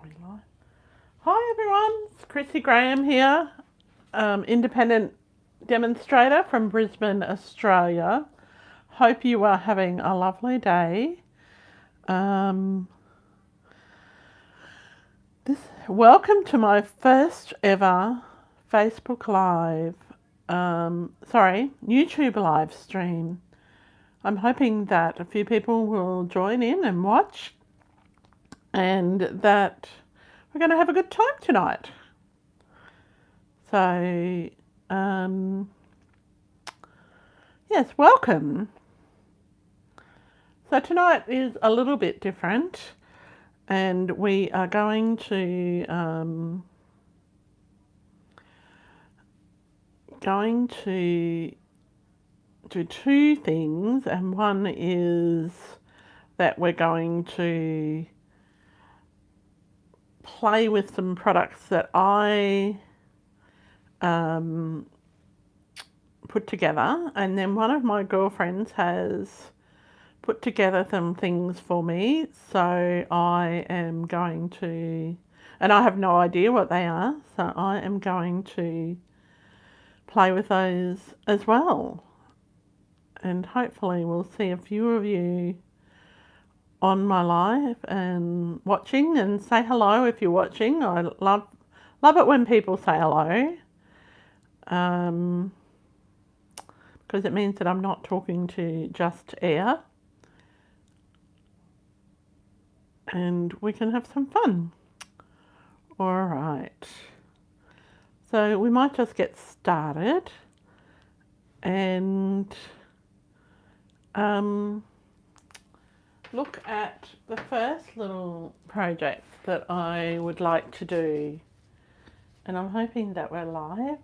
we live? Hi everyone, it's Chrissy Graham here, independent demonstrator from Brisbane, Australia. Hope you are having a lovely day. Welcome to my first ever Facebook Live, YouTube live stream. I'm hoping that a few people will join in and watch, and that we're going to have a good time tonight. So, yes, welcome. So tonight is a little bit different, and we are going to do two things, and one is that we're going to play with some products that I put together, and then one of my girlfriends has put together some things for me, so I am going to, and I have no idea what they are, so I am going to play with those as well, and hopefully we'll see a few of you on my live and watching, and say hello if you're watching. I love it when people say hello, because it means that I'm not talking to just air, and we can have some fun. All right, so we might just get started and look at the first little project that I would like to do, and I'm hoping that we're live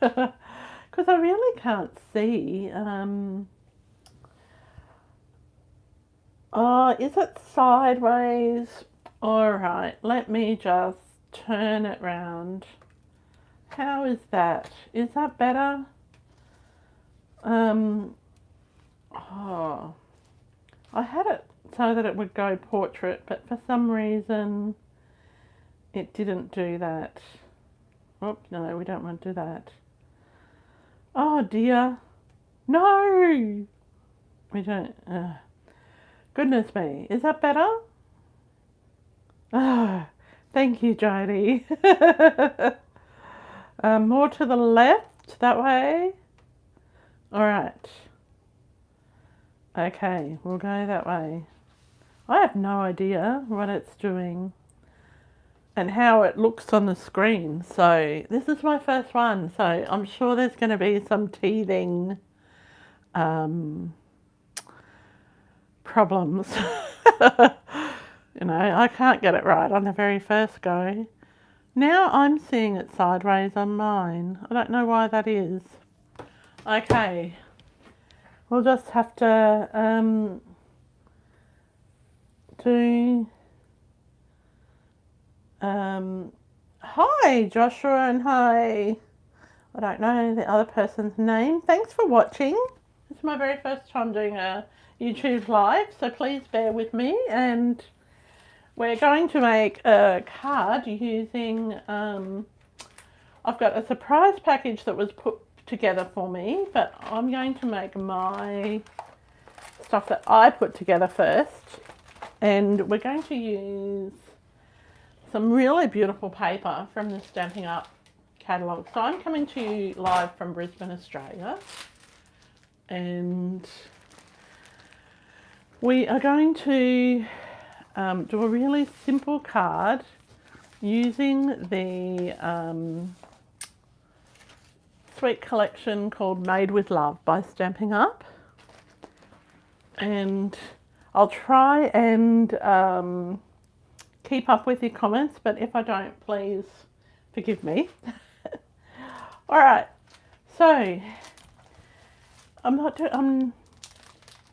because I really can't see. Oh, is it sideways? All right, let me just turn it round. How is that? Is that better? Oh, I had it so that it would go portrait, but for some reason it didn't do that. Oh, no, we don't want to do that. Oh dear. No! We don't. Goodness me. Is that better? Oh, thank you, Jodie. More to the left, that way. All right. Okay, we'll go that way. I have no idea what it's doing and how it looks on the screen. So this is my first one. So I'm sure there's going to be some teething problems. You know, I can't get it right on the very first go. Now I'm seeing it sideways on mine. I don't know why that is. Okay, we'll just have to do... hi Joshua, and hi, I don't know the other person's name. Thanks for watching. It's my very first time doing a YouTube live, so please bear with me, and we're going to make a card using, I've got a surprise package that was put together for me, but I'm going to make my stuff that I put together first, and we're going to use some really beautiful paper from the Stamping Up catalogue. So I'm coming to you live from Brisbane, Australia, and we are going to do a really simple card using the sweet collection called Made with Love by Stamping Up, and I'll try and keep up with your comments, but if I don't, please forgive me. All right, so I'm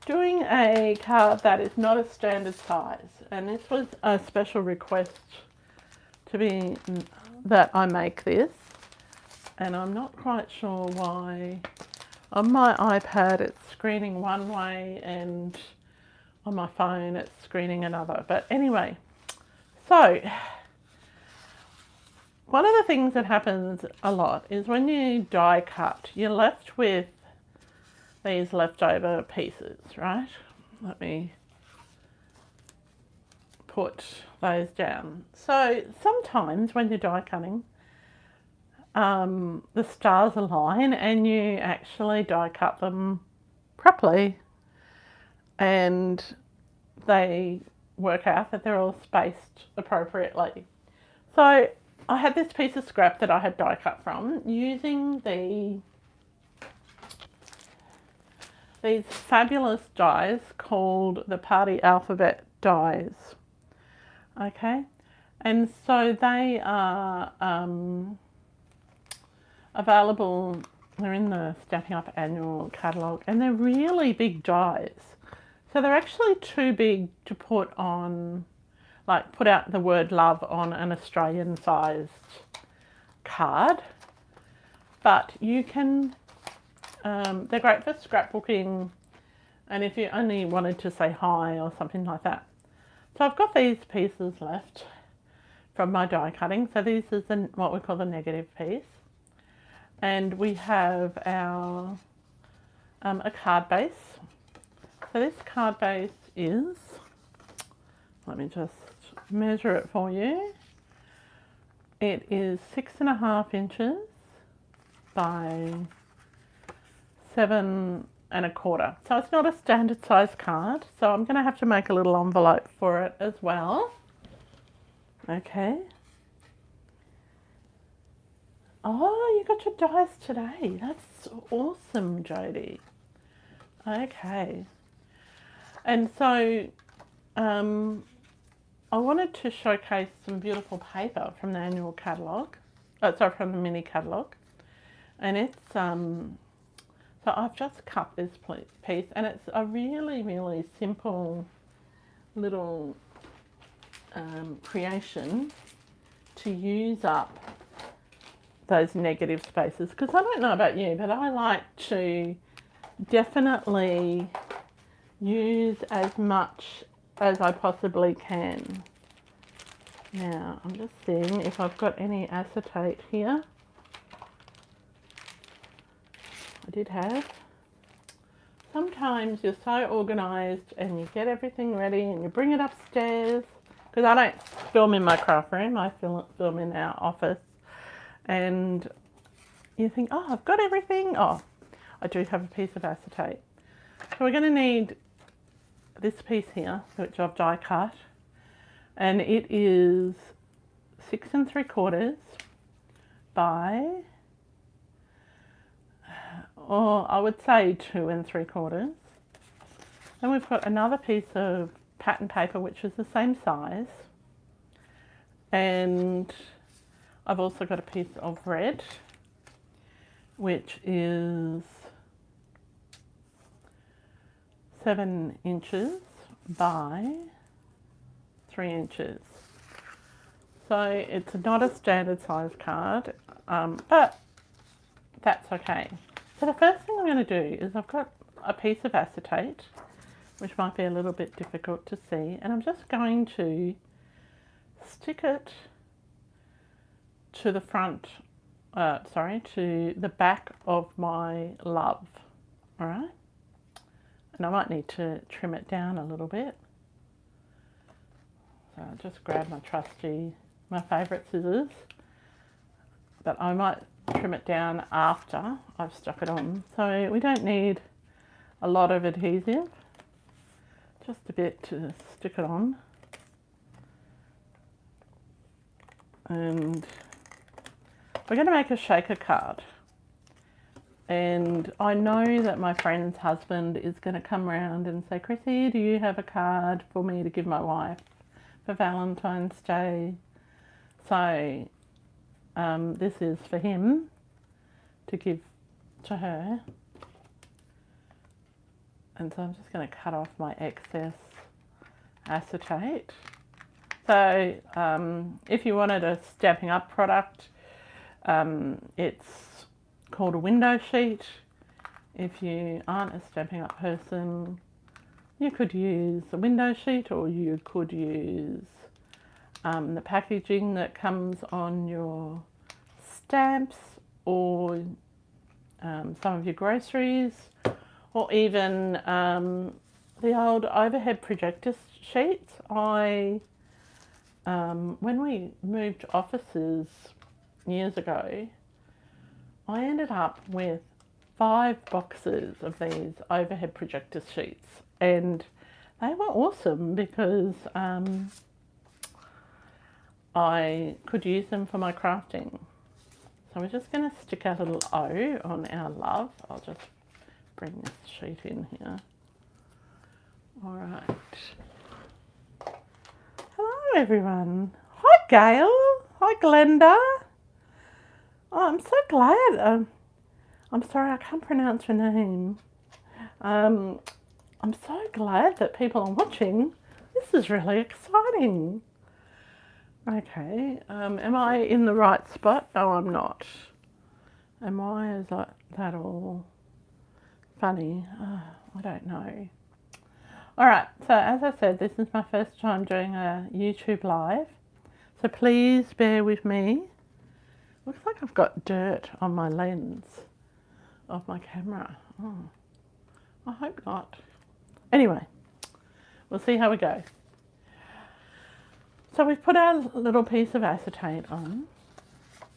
doing a card that is not a standard size, and this was a special request to be that I make this, and I'm not quite sure why. On my iPad it's screening one way, and on my phone it's screening another, but anyway. So, one of the things that happens a lot is when you die cut, you're left with these leftover pieces, right? Let me put those down. So sometimes when you're die cutting, the stars align and you actually die cut them properly, and they work out that they're all spaced appropriately. So I had this piece of scrap that I had die cut from using these fabulous dies called the Party Alphabet dies. Okay, and so they are available. They're in the Stamping Up annual catalogue, and they're really big dies. So they're actually too big to put on, like put out the word love on an Australian sized card. But you can, they're great for scrapbooking, and if you only wanted to say hi or something like that. So I've got these pieces left from my die cutting. So this is what we call the negative piece. And we have our a card base. So this card base is, let me just measure it for you. It is 6.5 inches by 7.25. So it's not a standard size card. So I'm going to have to make a little envelope for it as well. Okay. Oh, you got your dies today. That's awesome, Jodie. Okay. And so I wanted to showcase some beautiful paper from the annual catalogue. From the mini catalogue. And it's, so I've just cut this piece, and it's a really, really simple little creation to use up those negative spaces, because I don't know about you, but I like to definitely use as much as I possibly can. Now I'm just seeing if I've got any acetate here. I did have. Sometimes you're so organised and you get everything ready and you bring it upstairs, because I don't film in my craft room, I film in our office. And you think, oh, I've got everything. Oh, I do have a piece of acetate. So we're going to need this piece here, which I've die cut. And it is 6 3/4 by, or I would say 2 3/4. Then we've got another piece of pattern paper, which is the same size. And I've also got a piece of red, which is 7 inches by 3 inches. So it's not a standard size card, but that's okay. So the first thing I'm going to do is I've got a piece of acetate, which might be a little bit difficult to see, and I'm just going to stick it to the front, to the back of my love, all right? And I might need to trim it down a little bit. So I'll just grab my favourite scissors, but I might trim it down after I've stuck it on. So we don't need a lot of adhesive, just a bit to stick it on. And we're going to make a shaker card. And I know that my friend's husband is going to come around and say, Chrissy, do you have a card for me to give my wife for Valentine's Day? So this is for him to give to her. And so I'm just going to cut off my excess acetate. So if you wanted a Stamping Up product, it's called a window sheet. If you aren't a Stamping Up person, you could use a window sheet, or you could use the packaging that comes on your stamps or some of your groceries, or even the old overhead projector sheets. When we moved offices years ago, I ended up with 5 boxes of these overhead projector sheets, and they were awesome because I could use them for my crafting. So we're just going to stick a little O on our love. I'll just bring this sheet in here. All right. Hello everyone. Hi Gail. Hi Glenda. Oh, I'm so glad. I'm sorry, I can't pronounce your name. I'm so glad that people are watching. This is really exciting. Okay, am I in the right spot? No, I'm not. Am I? Is that all funny? I don't know. Alright, so as I said, this is my first time doing a YouTube live. So please bear with me. Looks like I've got dirt on my lens of my camera. Oh, I hope not. Anyway, we'll see how we go. So we've put our little piece of acetate on.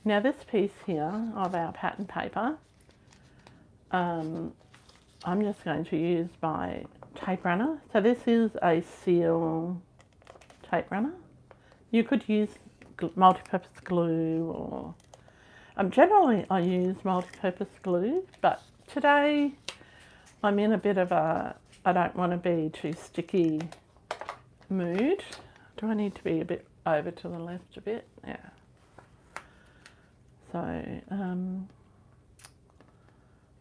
Now this piece here of our pattern paper, I'm just going to use my tape runner. So this is a seal tape runner. You could use multi-purpose glue, or generally I use multi-purpose glue, but today I'm in a bit of a I don't want to be too sticky mood. Do I need to be a bit over to the left a bit? Yeah. So,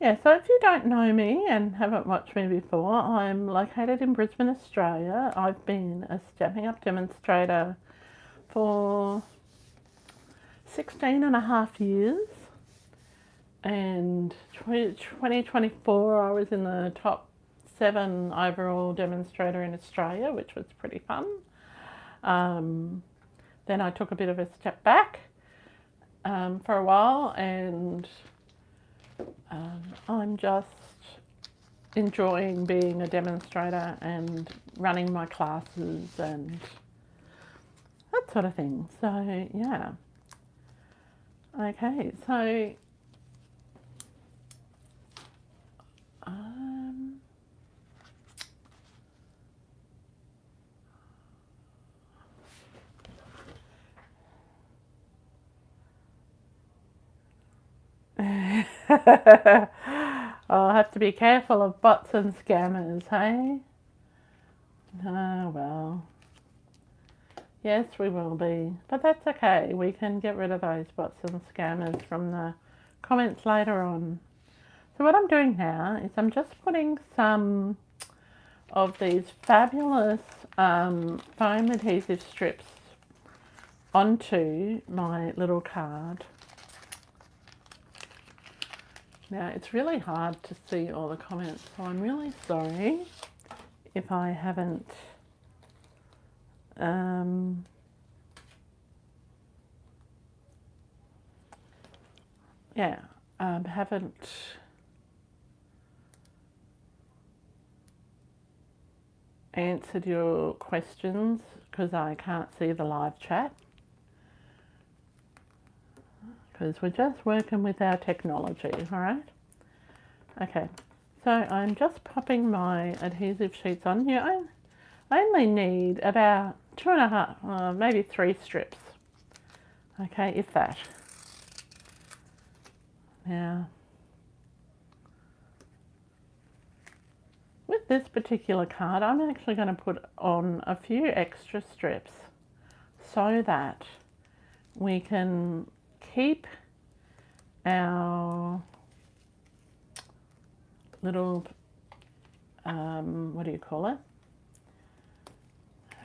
yeah, so if you don't know me and haven't watched me before, I'm located in Brisbane, Australia. I've been a Stampin' Up! Demonstrator for 16 and a half years. And 2024 I was in the top 7 overall demonstrator in Australia, which was pretty fun. Then I took a bit of a step back for a while, and I'm just enjoying being a demonstrator and running my classes and that sort of thing. So yeah. Okay, so I'll have to be careful of bots and scammers, hey? Oh, well. Yes, we will be. But that's okay. We can get rid of those bots and scammers from the comments later on. So what I'm doing now is I'm just putting some of these fabulous foam adhesive strips onto my little card. Now, it's really hard to see all the comments, so I'm really sorry if I haven't haven't answered your questions because I can't see the live chat. Because we're just working with our technology, all right? Okay, so I'm just popping my adhesive sheets on here. I only need about 2.5, maybe 3 strips. Okay, if that. Now, with this particular card, I'm actually going to put on a few extra strips so that we can keep our little, what do you call it?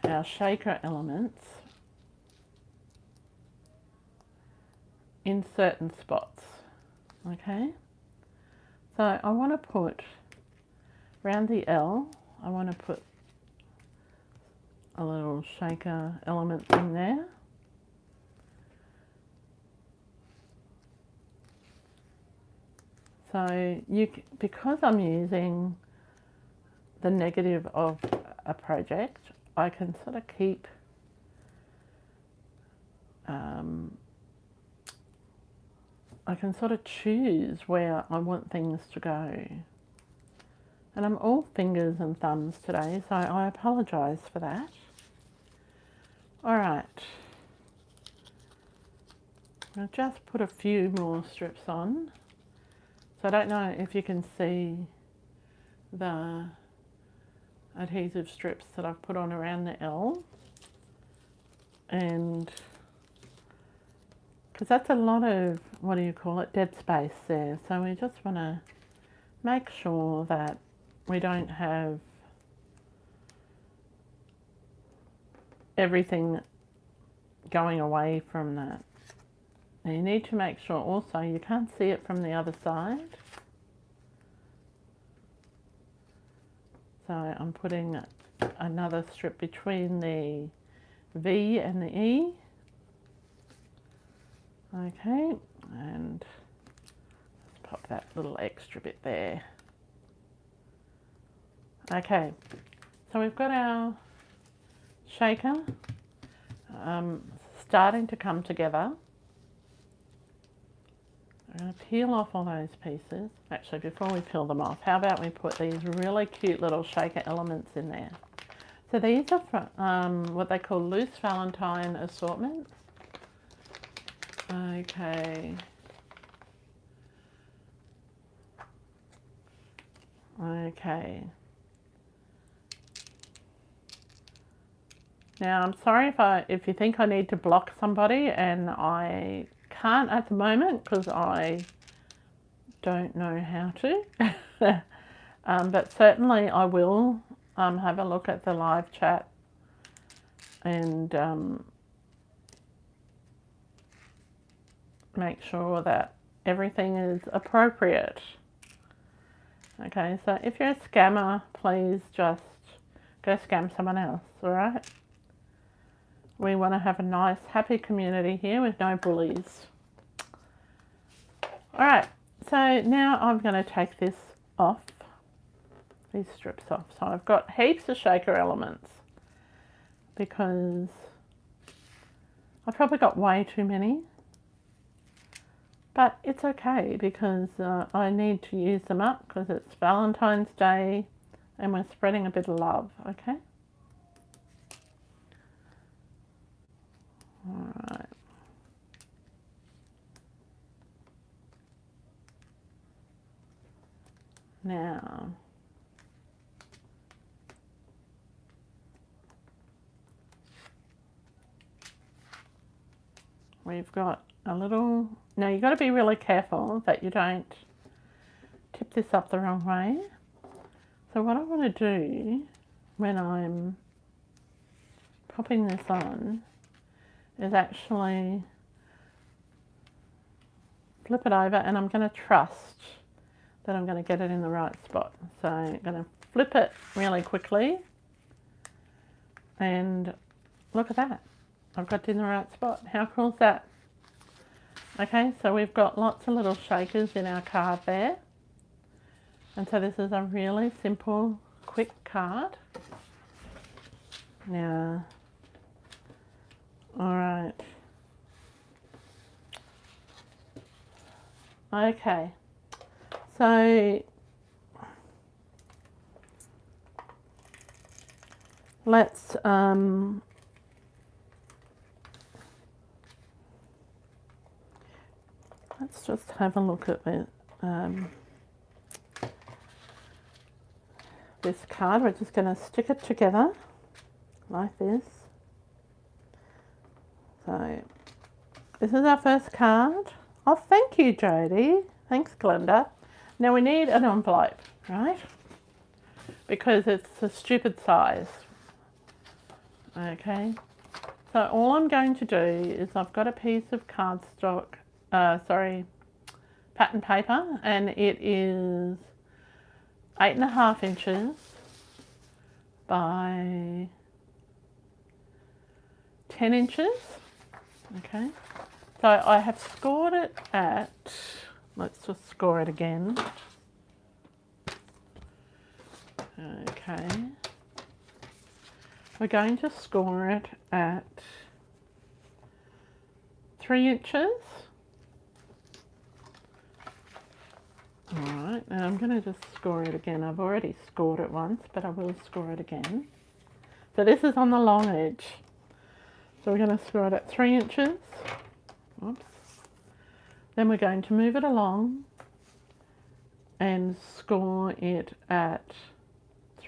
Our shaker elements in certain spots, okay? So I want to put, around the L, I want to put a little shaker element in there. So because I'm using the negative of a project, I can sort of keep I can sort of choose where I want things to go. And I'm all fingers and thumbs today, so I apologise for that. All right. I'll just put a few more strips on. So I don't know if you can see the adhesive strips that I've put on around the L. And because that's a lot of, what do you call it, dead space there. So we just want to make sure that we don't have everything going away from that. Now you need to make sure also you can't see it from the other side. So I'm putting another strip between the V and the E. Okay, and let's pop that little extra bit there. Okay, so we've got our shaker starting to come together. I'm going to peel off all those pieces. Actually, before we peel them off, how about we put these really cute little shaker elements in there. So these are what they call loose Valentine assortments. Okay. Okay. Now I'm sorry if you think I need to block somebody, and I can't at the moment because I don't know how to. But certainly I will have a look at the live chat and make sure that everything is appropriate. Okay, so if you're a scammer, please just go scam someone else, all right? We want to have a nice, happy community here with no bullies. All right, so now I'm going to take this off, these strips off. So I've got heaps of shaker elements because I've probably got way too many. But it's okay because I need to use them up because it's Valentine's Day and we're spreading a bit of love, okay? All right. Now, we've got a little, now you've got to be really careful that you don't tip this up the wrong way. So what I want to do when I'm popping this on is actually flip it over, and I'm going to trust that I'm going to get it in the right spot. So I'm going to flip it really quickly and look at that. I've got it in the right spot. How cool is that? Okay, so we've got lots of little shakers in our card there. And so this is a really simple, quick card. Now, all right. Okay, so let's just have a look at this card. We're just going to stick it together like this. So this is our first card. Oh, thank you, Jodie. Thanks, Glenda. Now we need an envelope, right? Because it's a stupid size. Okay. So all I'm going to do is I've got a piece of cardstock, pattern paper, and it is 8.5 inches by 10 inches. Okay, so I have scored it at, let's just score it again. Okay, we're going to score it at 3 inches. Alright, now I'm going to just score it again. I've already scored it once, but I will score it again. So this is on the long edge. So we're going to score it at 3 inches. Oops. Then we're going to move it along and score it at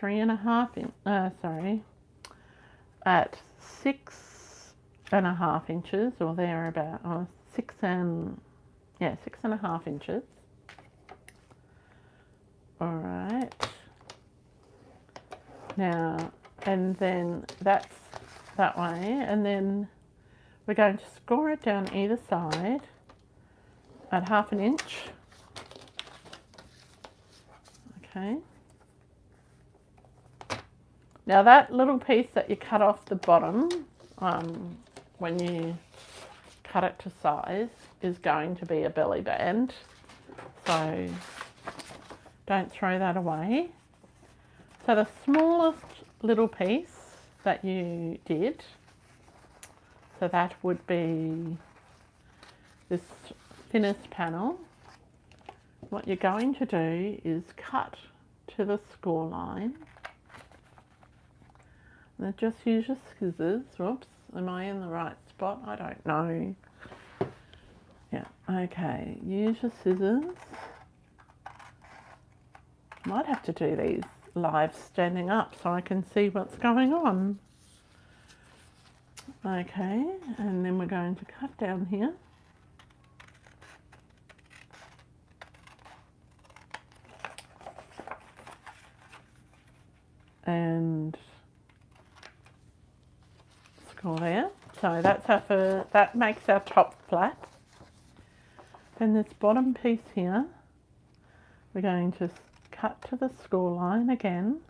6.5 inches, or thereabout, or 6.5 inches. Alright. Now, and then that's that way, and then we're going to score it down either side at 1/2 inch. Okay. Now that little piece that you cut off the bottom, when you cut it to size, is going to be a belly band. So don't throw that away. So the smallest little piece that you did, so that would be this thinnest panel. What you're going to do is cut to the score line. And just use your scissors. Whoops, am I in the right spot? I don't know. Yeah, okay, use your scissors. Might have to do these live standing up so I can see what's going on. Okay, and then we're going to cut down here. And score there. So that's that makes our top flat. Then this bottom piece here, we're going to cut to the score line again.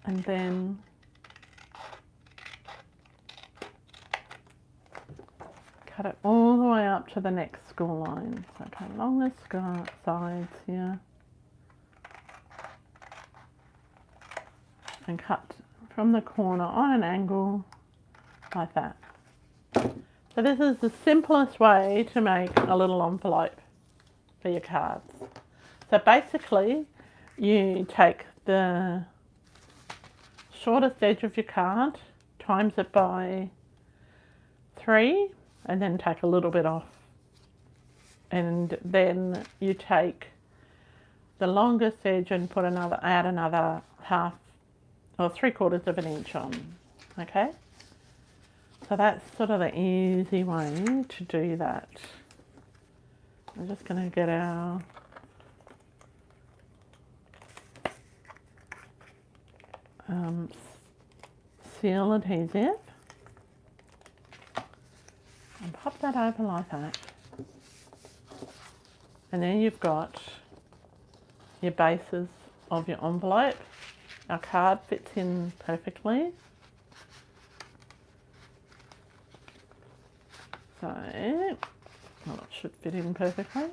And then cut it all the way up to the next score line. So okay, along the sides here. And cut from the corner on an angle like that. So this is the simplest way to make a little envelope for your cards. So basically you take the shortest edge of your card, times it by 3, and then take a little bit off. And then you take the longest edge and add another 1/2 or 3/4 of an inch on. Okay? So that's sort of the easy way to do that. I'm just going to get our seal adhesive and pop that over like that. And then you've got your bases of your envelope. Our card fits in perfectly. So, well, it should fit in perfectly.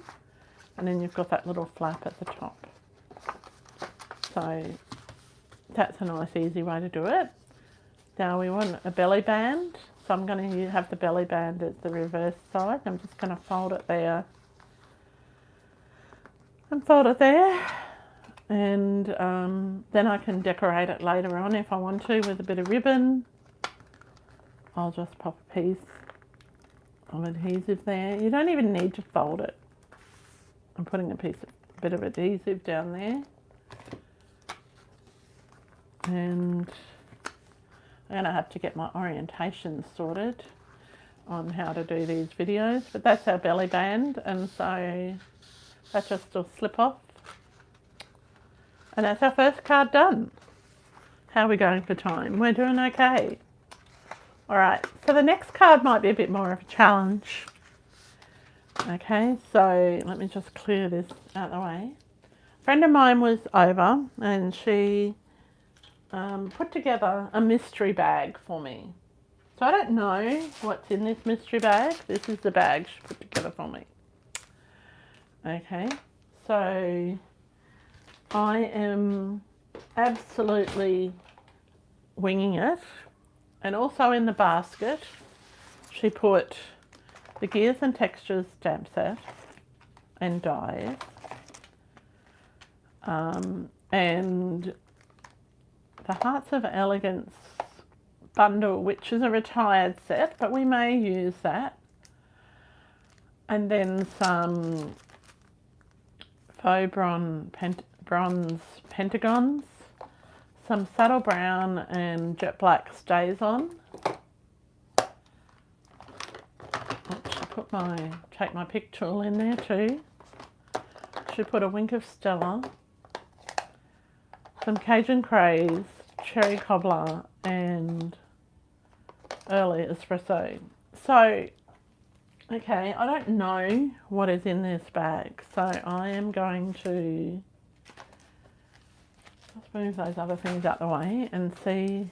And then you've got that little flap at the top. So that's a nice easy way to do it. Now we want a belly band. So I'm going to have the belly band at the reverse side. I'm just going to fold it there. And fold it there. And then I can decorate it later on if I want to with a bit of ribbon. I'll just pop a piece of adhesive there. You don't even need to fold it. I'm putting a bit of adhesive down there. And I'm going to have to get my orientation sorted on how to do these videos. But that's our belly band, and so that just will slip off. And that's our first card done. How are we going for time? We're doing okay. Alright, so the next card might be a bit more of a challenge. Okay, so let me just clear this out of the way. A friend of mine was over and she put together a mystery bag for me. So I don't know what's in this mystery bag. This is the bag she put together for me. Okay, so I am absolutely winging it. And also in the basket, she put the Gears and Textures stamp set and dies. And the Hearts of Elegance bundle, which is a retired set, but we may use that. And then some faux bronze pentagons, some subtle brown and jet black stays on. Should put take my pick tool in there too. Should put a wink of Stella, some Cajun Craze, cherry cobbler, and early espresso. So, okay, I don't know what is in this bag, so I am going to just move those other things out the way and see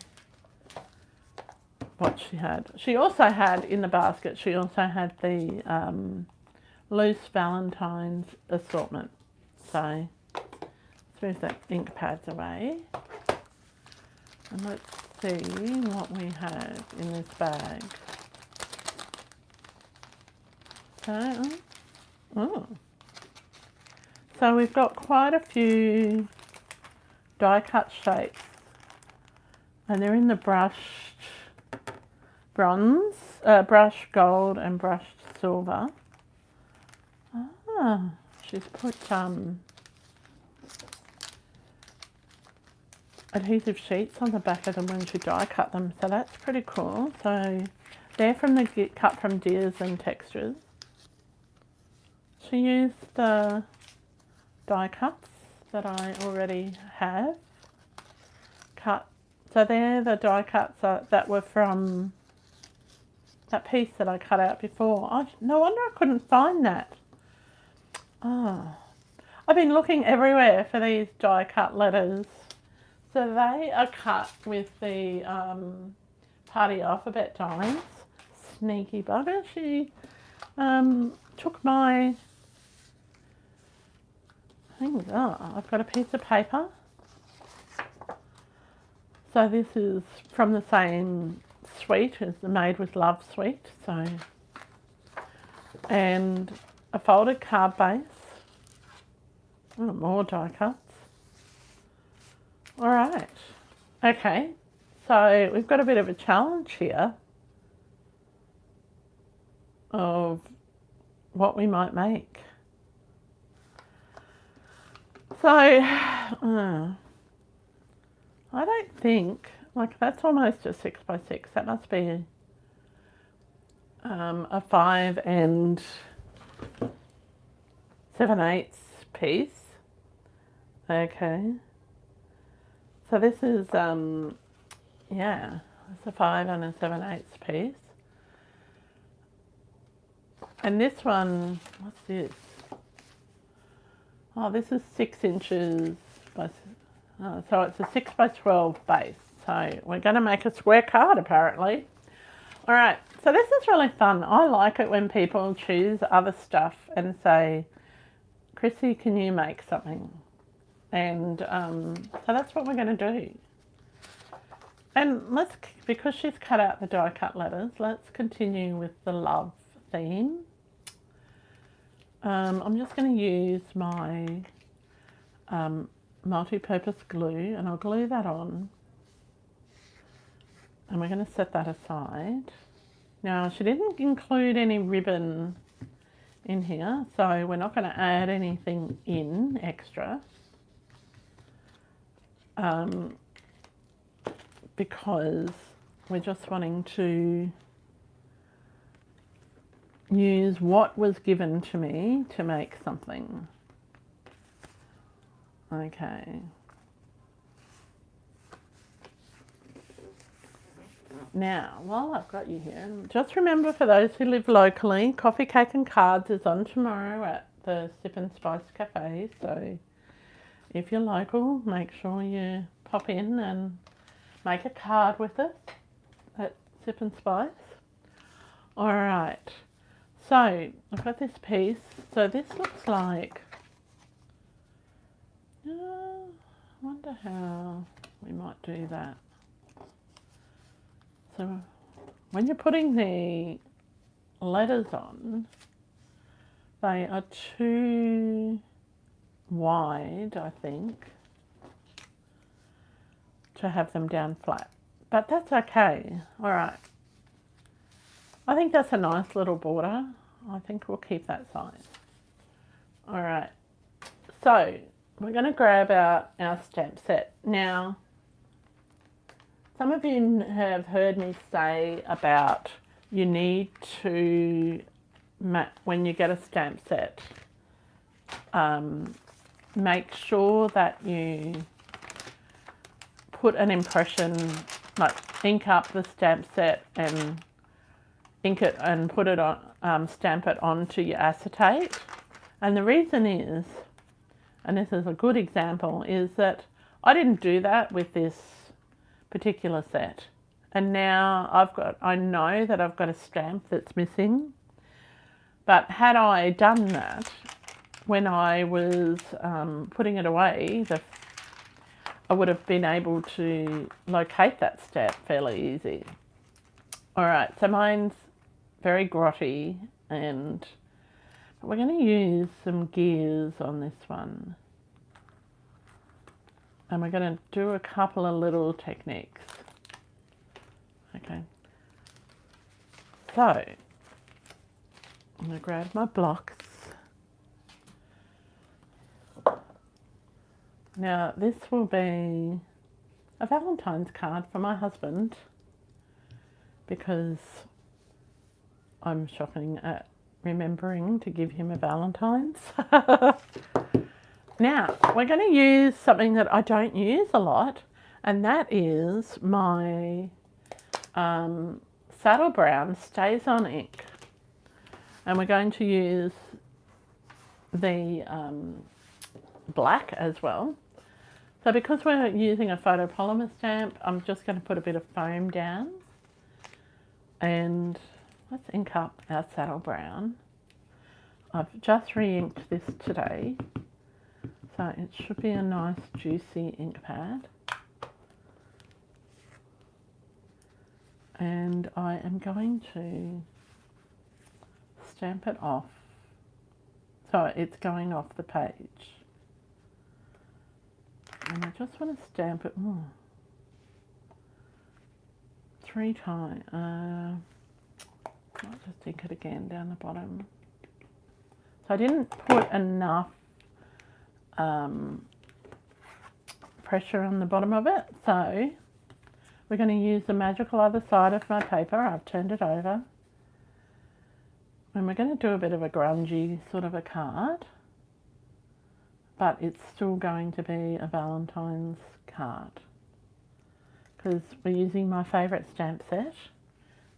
what she had. She also had in the basket, she also had the loose Valentine's assortment. So let's move the ink pads away and let's see what we have in this bag. So we've got quite a few die cut shapes, and they're in the brushed bronze, brushed gold and brushed silver. She's put adhesive sheets on the back of them when she die cut them, so that's pretty cool. So they're from the cut from Gears and Textures. She used the die cuts that I already have cut. So they're the die cuts that were from that piece that I cut out before. No wonder I couldn't find that. I've been looking everywhere for these die cut letters. So they are cut with the party alphabet dies. Sneaky bugger. She took my things. I've got a piece of paper. So this is from the same suite as the Made with Love suite. So, and a folded card base. More die cuts. All right. Okay. So we've got a bit of a challenge here of what we might make. So, I don't think, like that's almost a 6x6. That must be a 5 7/8 piece. Okay. So this is, yeah, it's a 5 and a 7/8 piece. And this one, what's this? Oh, this is 6 inches by, so it's a 6x12 base. So we're going to make a square card apparently. All right, so this is really fun. I like it when people choose other stuff and say, Chrissy, can you make something? And so that's what we're going to do. And because she's cut out the die cut letters, let's continue with the love theme. I'm just going to use my multi-purpose glue and I'll glue that on. And we're going to set that aside. Now, she didn't include any ribbon in here, so we're not going to add anything in extra. Because we're just wanting to use what was given to me to make something. Okay. Now, while I've got you here, just remember for those who live locally, Coffee, Cake and Cards is on tomorrow at the Sip and Spice Cafe. So if you're local, make sure you pop in and make a card with us at Sip and Spice. Alright, so I've got this piece. So this looks like, I wonder how we might do that. So when you're putting the letters on, they are too wide, I think, to have them down flat. But that's okay. Alright. I think that's a nice little border. I think we'll keep that size. Alright. So we're going to grab out our stamp set. Now, some of you have heard me say about you need to, when you get a stamp set, make sure that you put an impression, like ink up the stamp set and ink it and put it on, stamp it onto your acetate. And the reason is, and this is a good example, is that I didn't do that with this particular set. And now I know that I've got a stamp that's missing. But had I done that when I was putting it away, I would have been able to locate that stamp fairly easy. Alright, so mine's very grotty, and we're going to use some gears on this one. And we're going to do a couple of little techniques. Okay. So, I'm going to grab my blocks. Now, this will be a Valentine's card for my husband, because I'm shopping at remembering to give him a Valentine's. Now, we're going to use something that I don't use a lot, and that is my Saddle Brown Stays On ink. And we're going to use the black as well. So because we're using a photopolymer stamp, I'm just going to put a bit of foam down. And let's ink up our Saddle Brown. I've just re-inked this today, so it should be a nice juicy ink pad. And I am going to stamp it off, so it's going off the page. And I just want to stamp it 3 times. I'll just ink it again down the bottom. So I didn't put enough pressure on the bottom of it, so we're going to use the magical other side of my paper. I've turned it over. And we're going to do a bit of a grungy sort of a card, but it's still going to be a Valentine's card, because we're using my favourite stamp set,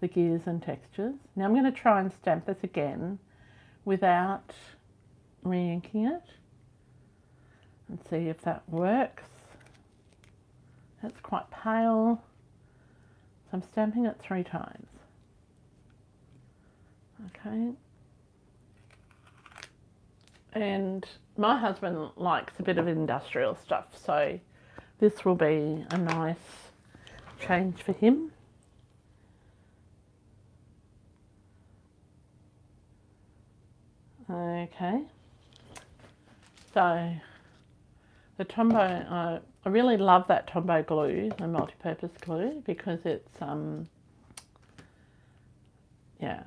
the Gears and Textures. Now I'm going to try and stamp this again without re-inking it and see if that works. That's quite pale, so I'm stamping it 3 times. Okay. And my husband likes a bit of industrial stuff, so this will be a nice change for him. Okay. So the Tombow, I really love that Tombow glue, the multi-purpose glue, because it's yeah,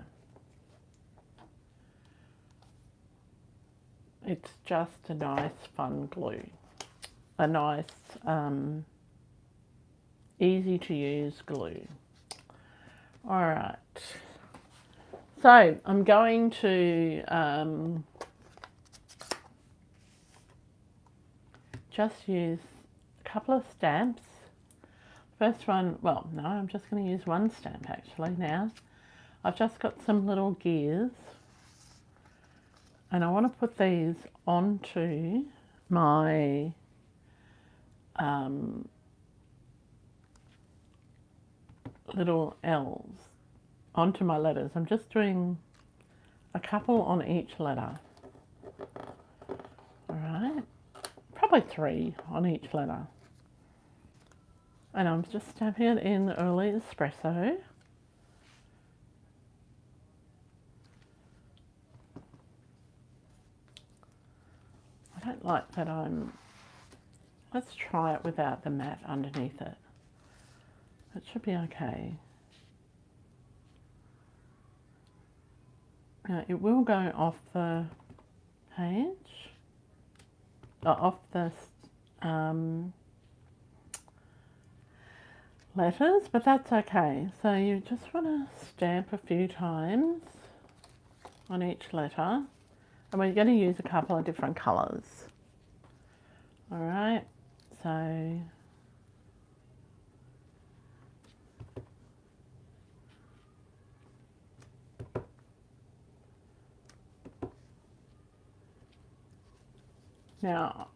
it's just a nice fun glue, a nice easy to use glue. All right, so I'm going to just use a couple of stamps. First one, well, no, I'm just going to use one stamp actually now. I've just got some little gears, and I want to put these onto my little L's onto my letters. I'm just doing a couple on each letter. Alright, probably 3 on each letter. And I'm just stamping it in early espresso. I don't like that let's try it without the mat underneath it. It should be okay. Now it will go off the page, off the letters, but that's okay. So you just want to stamp a few times on each letter, and we're going to use a couple of different colours. Alright, so now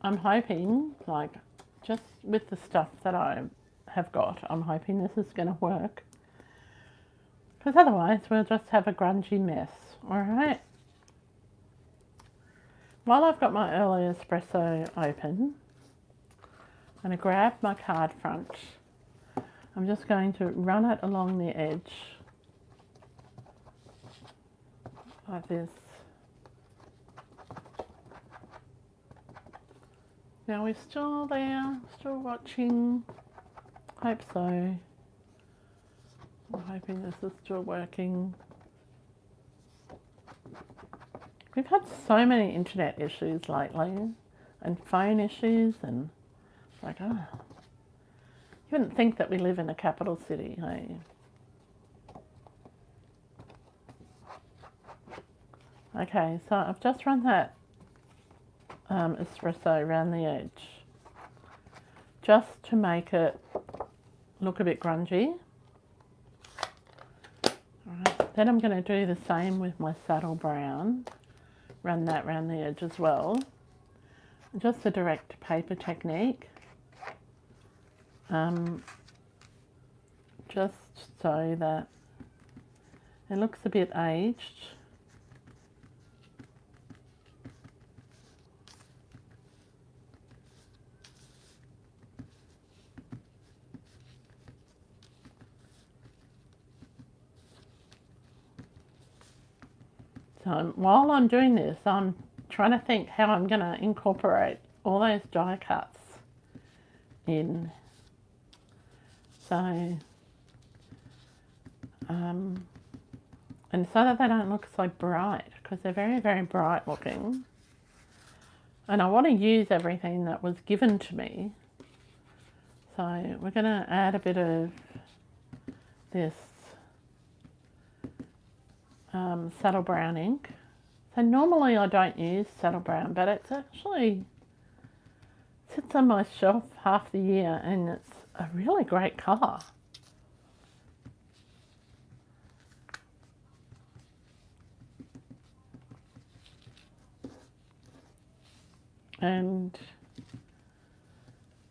I'm hoping, like, just with the stuff that I have got, I'm hoping this is going to work, because otherwise we'll just have a grungy mess. Alright, while I've got my early espresso open, I'm going to grab my card front. I'm just going to run it along the edge like this. Now we're still there, still watching. Hope so. I'm hoping this is still working. We've had so many internet issues lately, and phone issues, and like, oh, you wouldn't think that we live in a capital city, hey? Okay, so I've just run that espresso around the edge, just to make it look a bit grungy. Alright, then I'm going to do the same with my saddle brown. Run that around the edge as well. Just a direct paper technique. Just so that it looks a bit aged. So while I'm doing this, I'm trying to think how I'm going to incorporate all those die cuts in. So, and so that they don't look so bright, because they're very, very bright looking. And I want to use everything that was given to me. So we're going to add a bit of this saddle brown ink. So normally I don't use saddle brown, but it's actually sits on my shelf half the year, and it's a really great colour. And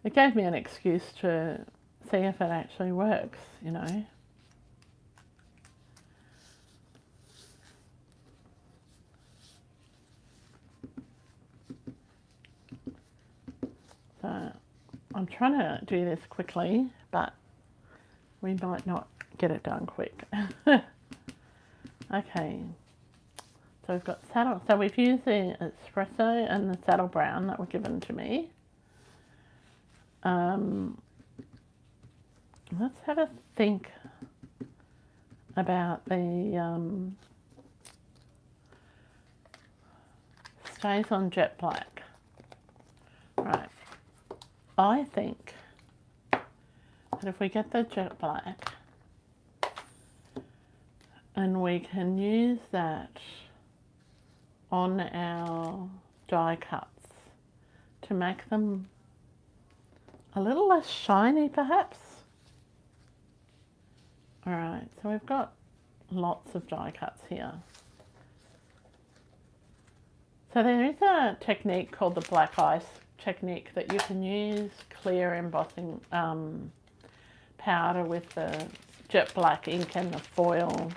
it gave me an excuse to see if it actually works, you know. So I'm trying to do this quickly, but we might not get it done quick. Okay, so we've got saddle. So we've used the espresso and the saddle brown that were given to me. Let's have a think about the stays on jet black. Right, I think that if we get the jet black and we can use that on our die cuts to make them a little less shiny, perhaps. Alright, so we've got lots of die cuts here. So there is a technique called the black ice technique that you can use clear embossing powder with the jet black ink and the foil,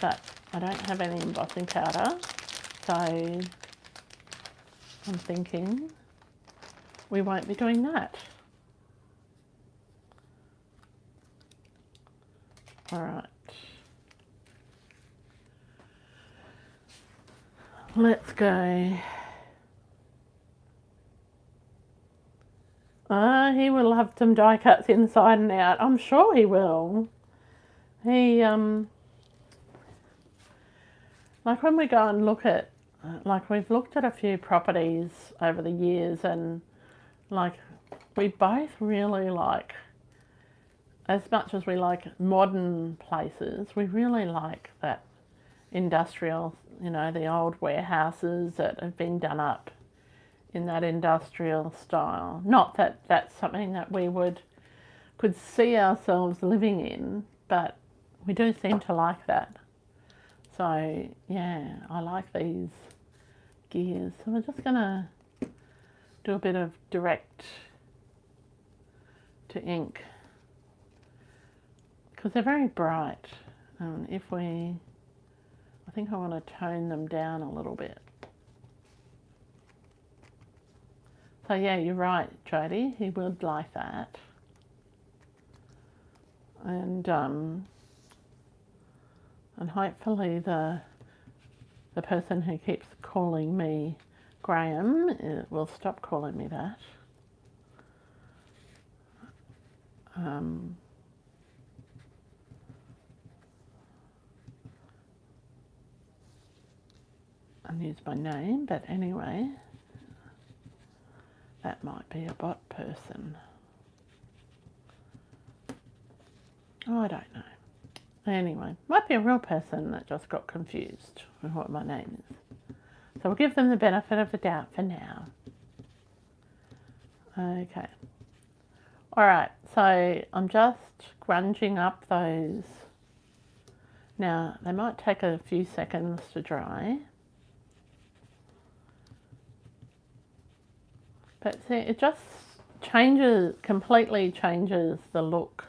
but I don't have any embossing powder, so I'm thinking we won't be doing that. Alright, let's go. He will have some die cuts inside and out. I'm sure he will. He, like when we go and look at, like we've looked at a few properties over the years, and like we both really like, as much as we like modern places, we really like that industrial, you know, the old warehouses that have been done up in that industrial style. Not that that's something that we could see ourselves living in, but we do seem to like that. So yeah, I like these gears. So we're just gonna do a bit of direct to ink because they're very bright. I think I want to tone them down a little bit. So yeah, you're right, Jody, he would like that. And hopefully the person who keeps calling me Graham will stop calling me that. And use my name, but anyway, that might be a bot person. Oh, I don't know. Anyway, might be a real person that just got confused with what my name is. So we'll give them the benefit of the doubt for now. Okay. Alright, so I'm just grunging up those. Now, they might take a few seconds to dry. But see, it just completely changes the look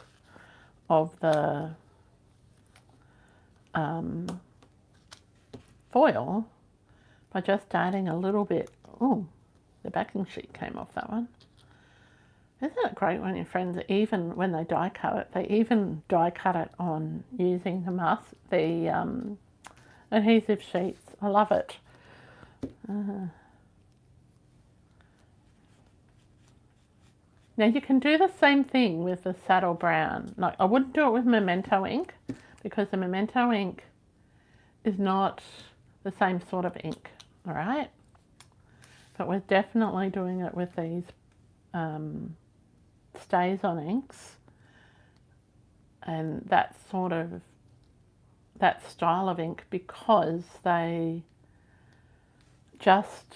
of the foil by just adding a little bit. Oh, the backing sheet came off that one. Isn't it great when your friends, even when they die cut it, they even die cut it on using the adhesive sheets. I love it. Now you can do the same thing with the saddle brown. Like I wouldn't do it with Memento ink because the Memento ink is not the same sort of ink, all right? But we're definitely doing it with these stays on inks, and that style of ink, because they just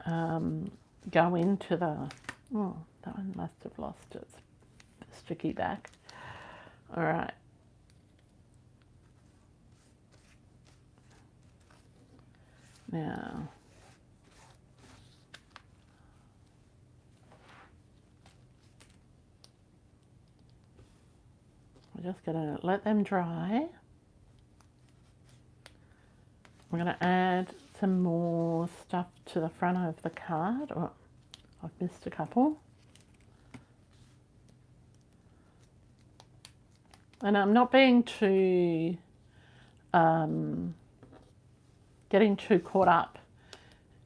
go into the, oh, that one must have lost its sticky back. All right. Now, we're just going to let them dry. We're going to add some more stuff to the front of the card. Oh, I've missed a couple. And I'm not being too, getting too caught up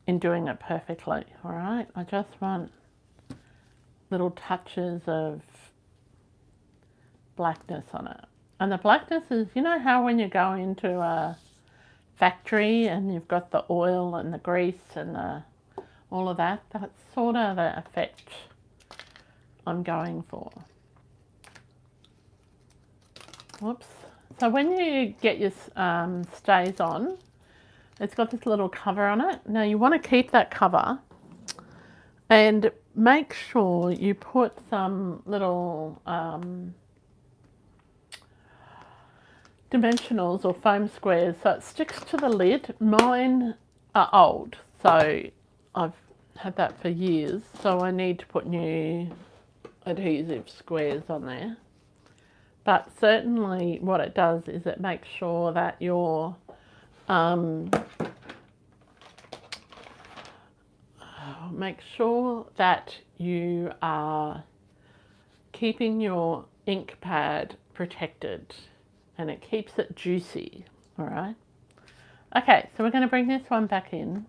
in doing it perfectly, all right? I just want little touches of blackness on it. And the blackness is, you know how when you go into a factory and you've got the oil and the grease and all of that, that's sort of the effect I'm going for. Whoops. So when you get your stays on, it's got this little cover on it. Now you want to keep that cover and make sure you put some little dimensionals or foam squares so it sticks to the lid. Mine are old, so I've had that for years, so I need to put new adhesive squares on there. But certainly what it does is it makes sure that your make sure that you are keeping your ink pad protected, and it keeps it juicy. All right. Okay, so we're going to bring this one back in,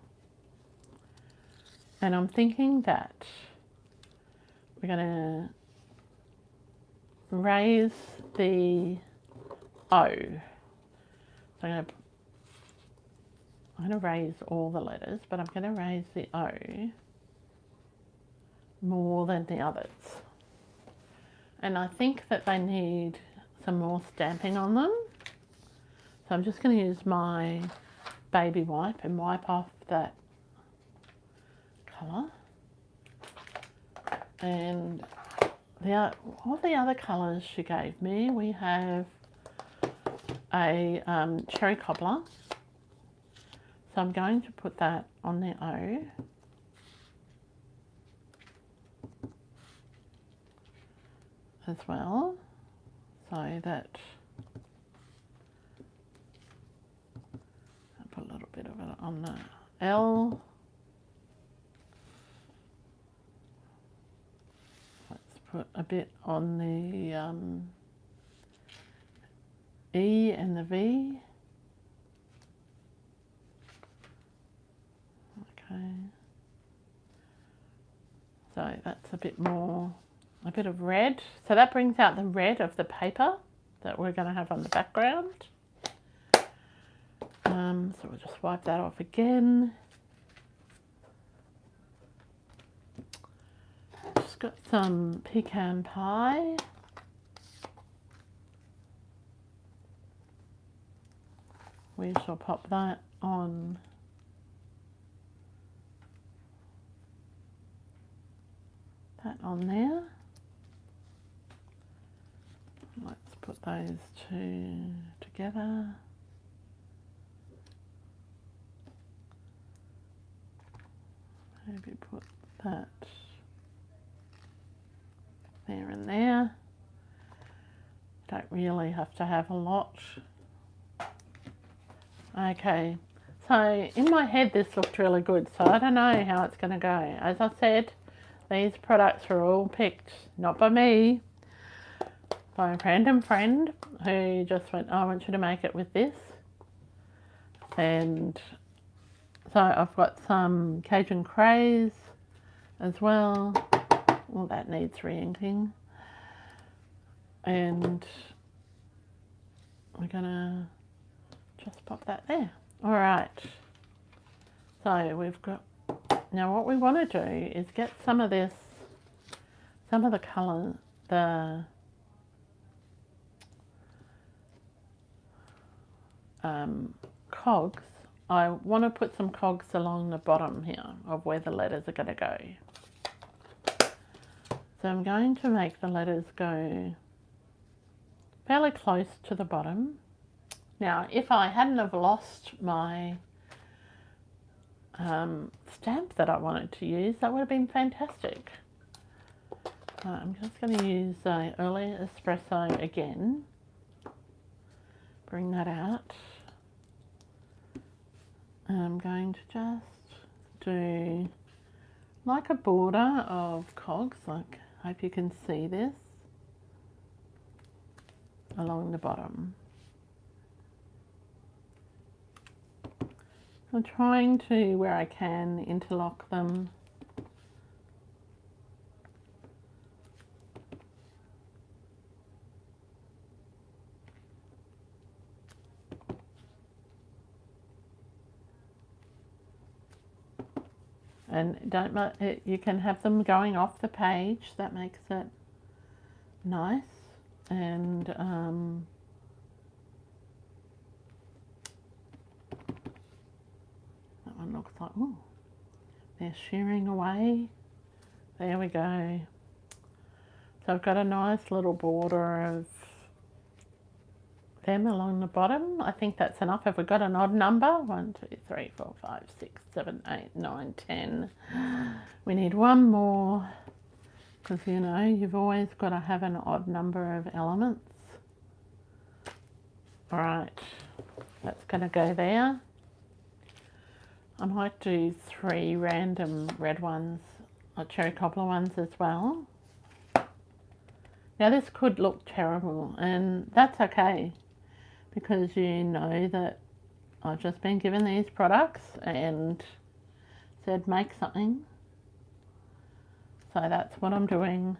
and I'm thinking that we're going to raise the O. So I'm going to raise all the letters, but I'm going to raise the O more than the others. And I think that they need some more stamping on them. So I'm just going to use my baby wipe and wipe off that colour. And all the other colours she gave me, we have a cherry cobbler. So I'm going to put that on the O. As well, so that I'll put a little bit of it on the L. Let's put a bit on the E and the V. Okay, so that's a bit more. A bit of red, so that brings out the red of the paper that we're going to have on the background. So we'll just wipe that off again. Just got some pecan pie. We shall pop that on there. Let's put those two together. Maybe put that there and there. Don't really have to have a lot. Okay, so in my head this looked really good, so I don't know how it's going to go. As I said, these products were all picked, not by me, by a random friend who just went, oh, I want you to make it with this. And so I've got some Cajun Craze as well. Well, that needs re-inking. And we're gonna just pop that there. All right. So we've got, now what we want to do is get some of this, some of the colour, the cogs. I want to put some cogs along the bottom here of where the letters are going to go. So I'm going to make the letters go fairly close to the bottom. Now, if I hadn't have lost my stamp that I wanted to use, that would have been fantastic. I'm just going to use early espresso again. Bring that out. I'm going to just do like a border of cogs, like, I hope you can see this, along the bottom. I'm trying to, where I can, interlock them. And you can have them going off the page, that makes it nice. And that one looks like, ooh, they're shearing away. There we go. So I've got a nice little border of them along the bottom. I think that's enough. Have we got an odd number? 1, 2, 3, 4, 5, 6, 7, 8, 9, 10. We need one more, because you know you've always got to have an odd number of elements. Alright, that's going to go there. I might do 3 random red ones, or cherry cobbler ones as well. Now this could look terrible, and that's okay, because you know that I've just been given these products and said make something. So that's what I'm doing.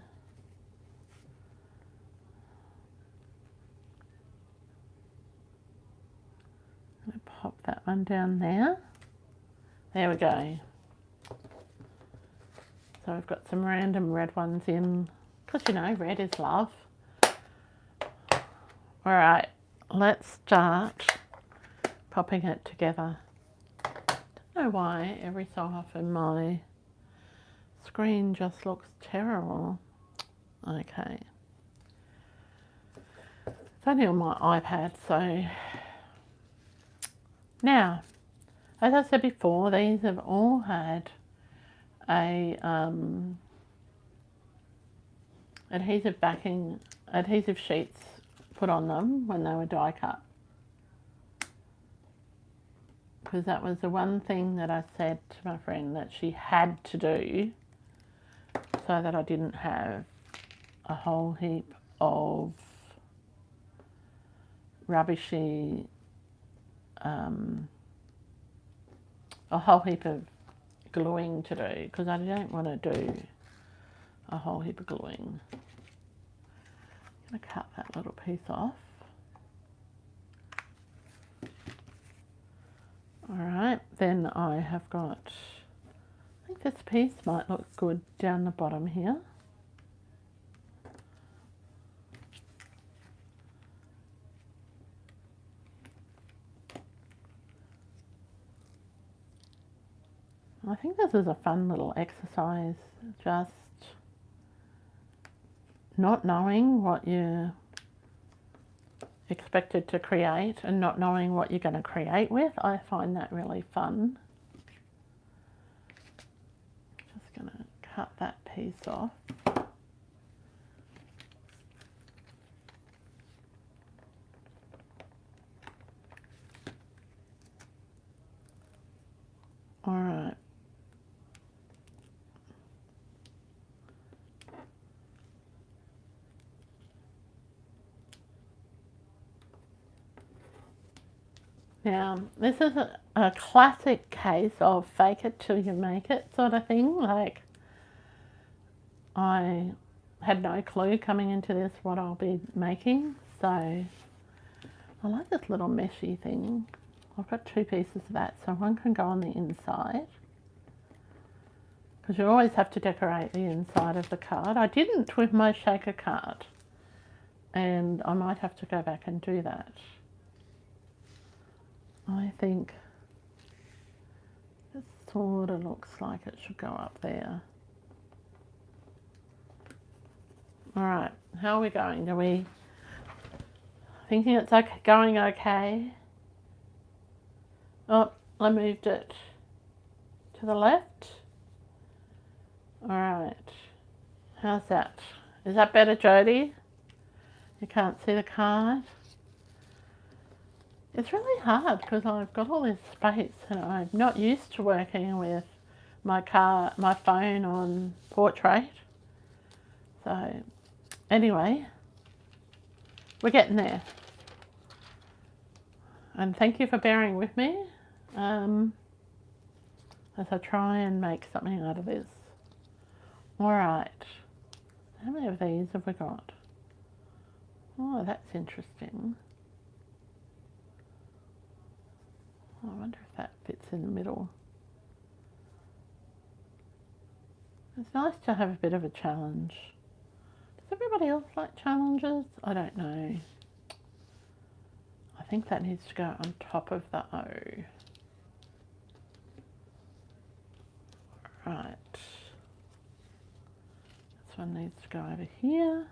I'm going to pop that one down there. There we go. So I've got some random red ones in, because you know red is love. Alright, let's start popping it together. Don't know why every so often my screen just looks terrible. Okay. It's only on my iPad, so now, as I said before, these have all had a adhesive sheets put on them when they were die cut. Because that was the one thing that I said to my friend that she had to do so that I didn't have a whole heap of rubbishy, a whole heap of gluing to do, because I don't want to do a whole heap of gluing. I'm going to cut that little piece off. Alright, then I have got, I think this piece might look good down the bottom here. I think this is a fun little exercise, just not knowing what you're expected to create and not knowing what you're going to create with. I find that really fun. Just going to cut that piece off. All right. Now, this is a classic case of fake it till you make it sort of thing. Like, I had no clue coming into this what I'll be making. So, I like this little meshy thing. I've got 2 pieces of that, so one can go on the inside. Because you always have to decorate the inside of the card. I didn't with my shaker card. And I might have to go back and do that. I think this sort of looks like it should go up there. Alright, how are we going? Are we thinking it's okay, going okay? Oh, I moved it to the left. Alright, how's that? Is that better, Jodie? You can't see the card? It's really hard because I've got all this space and I'm not used to working with my phone on portrait. So anyway, we're getting there. And thank you for bearing with me as I try and make something out of this. Alright, how many of these have we got? Oh, that's interesting. I wonder if that fits in the middle. It's nice to have a bit of a challenge. Does everybody else like challenges? I don't know. I think that needs to go on top of the O. Right. This one needs to go over here.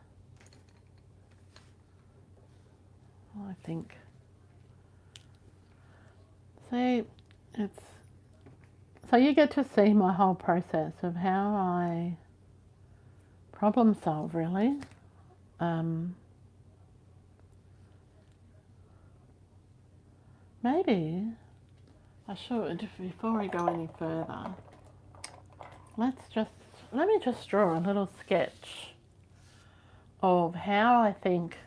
I think. See, it's so you get to see my whole process of how I problem solve, really. Maybe I should, before we go any further, let me just draw a little sketch of how I think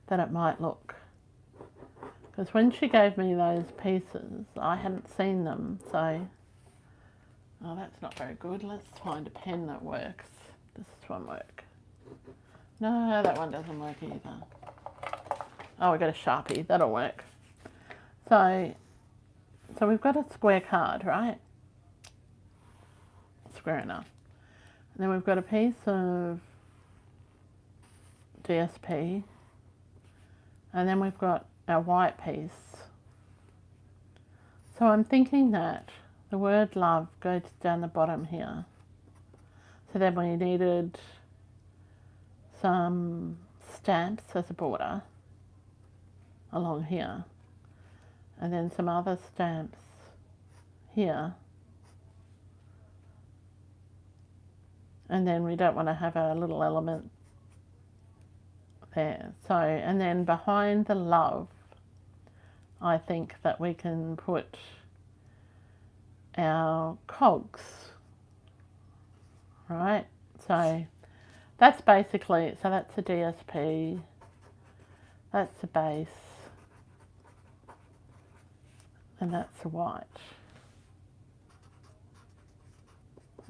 that it might look. Because when she gave me those pieces, I hadn't seen them, so... Oh, that's not very good. Let's find a pen that works. Does this one work? No, that one doesn't work either. Oh, we got a Sharpie. That'll work. So we've got a square card, right? Square enough. And then we've got a piece of DSP. And then we've got our white piece. So I'm thinking that the word love goes down the bottom here. So then we needed some stamps as a border along here. And then some other stamps here. And then we don't want to have a little element there. So, and then behind the love, I think that we can put our cogs, right? So that's basically, so that's a DSP, that's the base, and that's the white.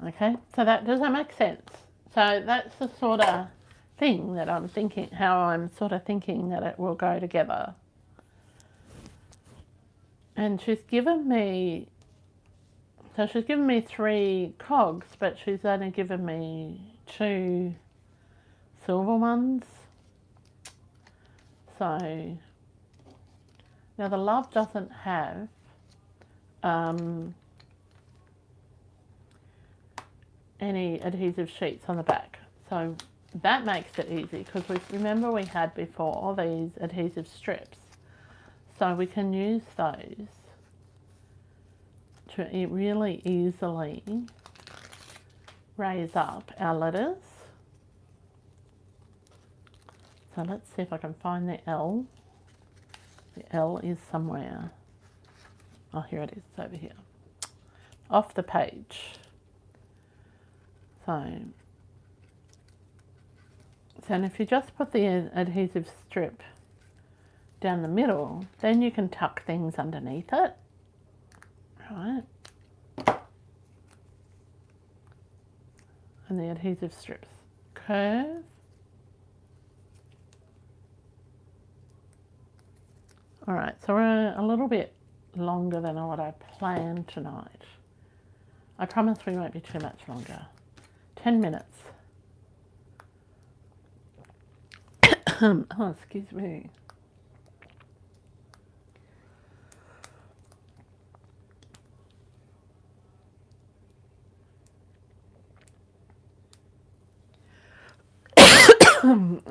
Okay, so does that make sense? So that's the sort of thing that I'm thinking, how I'm sort of thinking that it will go together. And she's given me 3 cogs, but she's only given me 2 silver ones. So now the love doesn't have any adhesive sheets on the back, so that makes it easy, because remember we had before these adhesive strips, so we can use those to really easily raise up our letters. So let's see if I can find the L. The L is somewhere. Oh, here it is, it's over here, off the page. So and if you just put the adhesive strip down the middle, then you can tuck things underneath it, right? And the adhesive strips curve. All right, so we're a little bit longer than what I planned tonight. I promise we won't be too much longer. 10 minutes. Oh, excuse me. I'm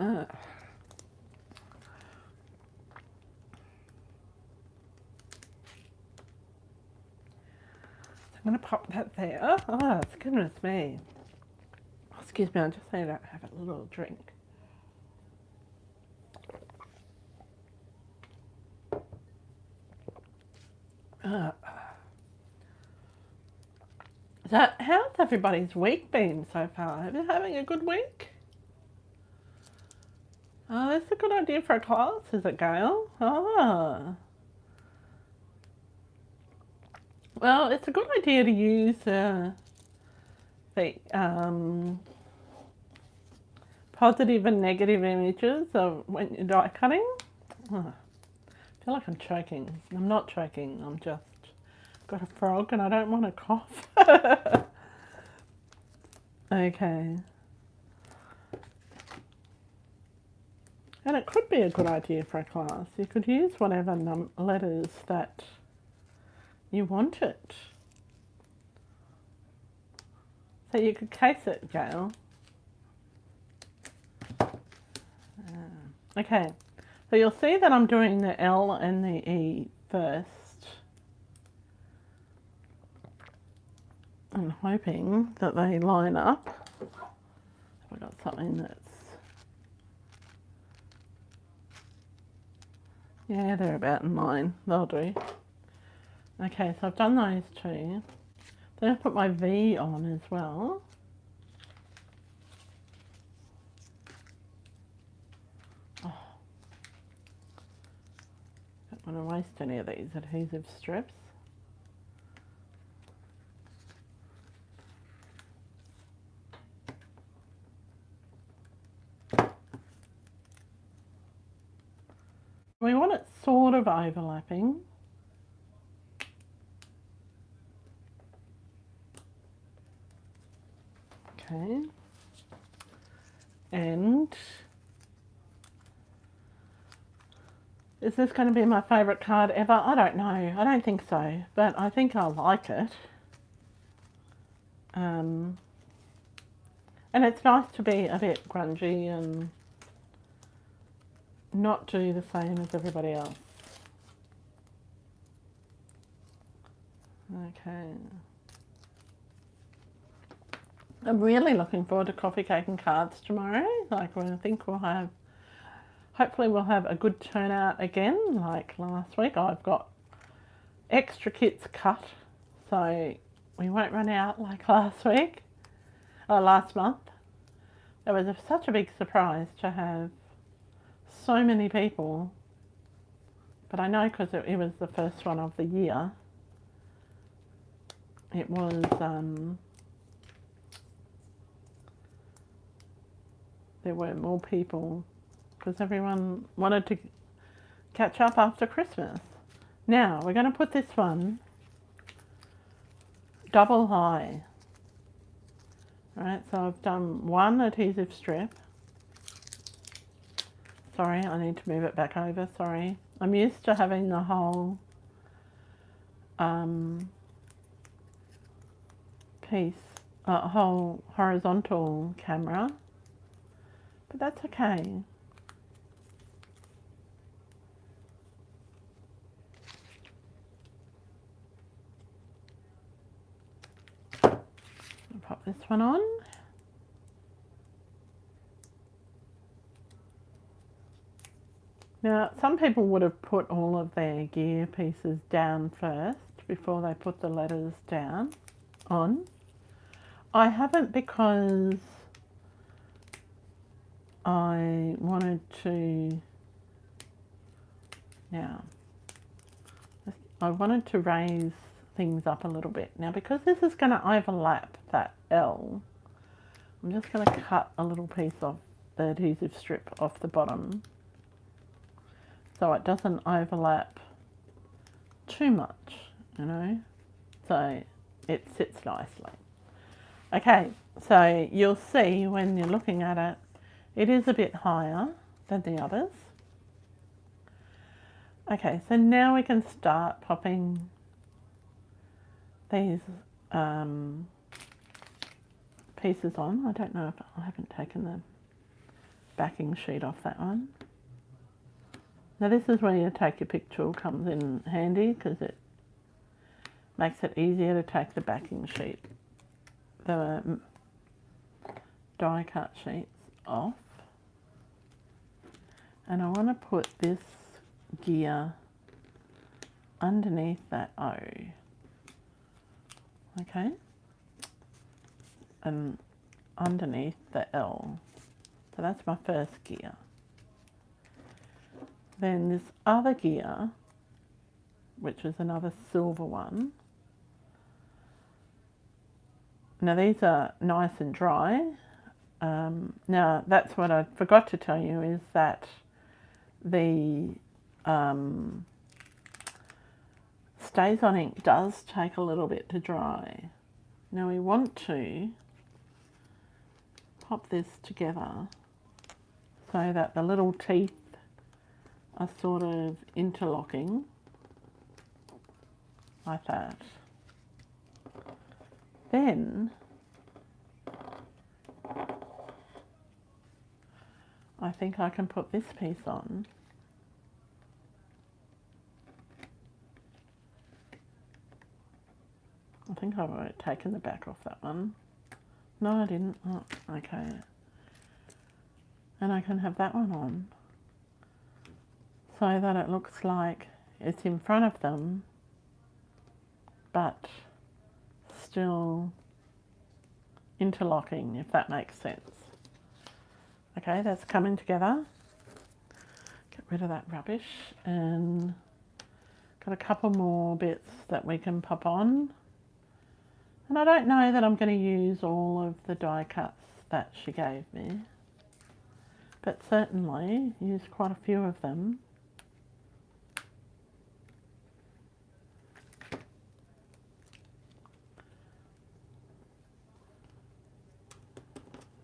going to pop that there. Oh, goodness me. Oh, excuse me, I just need to have a little drink. So how's everybody's week been so far? Are you having a good week? Oh, that's a good idea for a class, is it, Gail? Oh. Well, it's a good idea to use the positive and negative images of when you're die cutting. Oh, I feel like I'm choking. I'm not choking, I'm just got a frog and I don't want to cough. Okay. And it could be a good idea for a class. You could use whatever letters that you wanted. So you could case it, Gail. Okay. So you'll see that I'm doing the L and the E first. I'm hoping that they line up. I've got something that's... Yeah, they're about in line. They'll do. Okay, so I've done those two. Then I put my V on as well. Oh, don't want to waste any of these adhesive strips. We want it sort of overlapping. Okay. And is this going to be my favourite card ever? I don't know. I don't think so, but I think I like it. And it's nice to be a bit grungy and not do the same as everybody else. Okay. I'm really looking forward to coffee, cake and cards tomorrow. Like, I think hopefully we'll have a good turnout again, like last week. I've got extra kits cut, so we won't run out like last week, or last month. It was such a big surprise to have so many people, but I know because it was the first one of the year, it was, there were more people because everyone wanted to catch up after Christmas. Now, we're going to put this one double high. Alright, so I've done one adhesive strip. Sorry, I need to move it back over, sorry. I'm used to having the whole whole horizontal camera, but that's okay. I'll pop this one on. Now, some people would have put all of their gear pieces down first before they put the letters down on. I haven't because I wanted to, I wanted to raise things up a little bit. Now, because this is going to overlap that L, I'm just going to cut a little piece of the adhesive strip off the bottom so it doesn't overlap too much, you know, so it sits nicely. Okay, so you'll see when you're looking at it, it is a bit higher than the others. Okay, so now we can start popping these pieces on. I don't know if I haven't taken the backing sheet off that one. Now this is where your take your pick tool comes in handy because it makes it easier to take the backing sheet, the die cut sheets off. And I want to put this gear underneath that O. Okay, and underneath the L. So that's my first gear. Then this other gear, which is another silver one. Now these are nice and dry. Now that's what I forgot to tell you is that the StazOn ink does take a little bit to dry. Now we want to pop this together so that the little teeth are sort of interlocking like that. Then I think I can put this piece on I think I've already taken the back off that one. No, I didn't. Oh, okay. And I can have that one on so that it looks like it's in front of them, but still interlocking, if that makes sense. Okay, that's coming together. Get rid of that rubbish, and got a couple more bits that we can pop on. And I don't know that I'm going to use all of the die cuts that she gave me, but certainly use quite a few of them.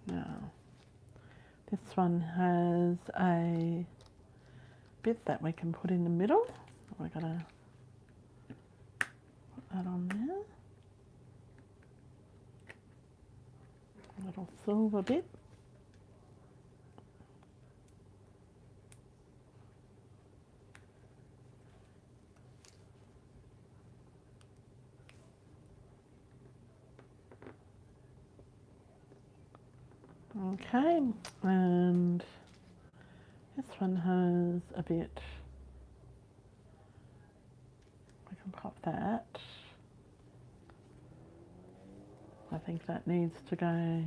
Now, this one has a bit that we can put in the middle. We're going to put that on there. A little silver bit. Okay, and this one has a bit, we can pop that. I think that needs to go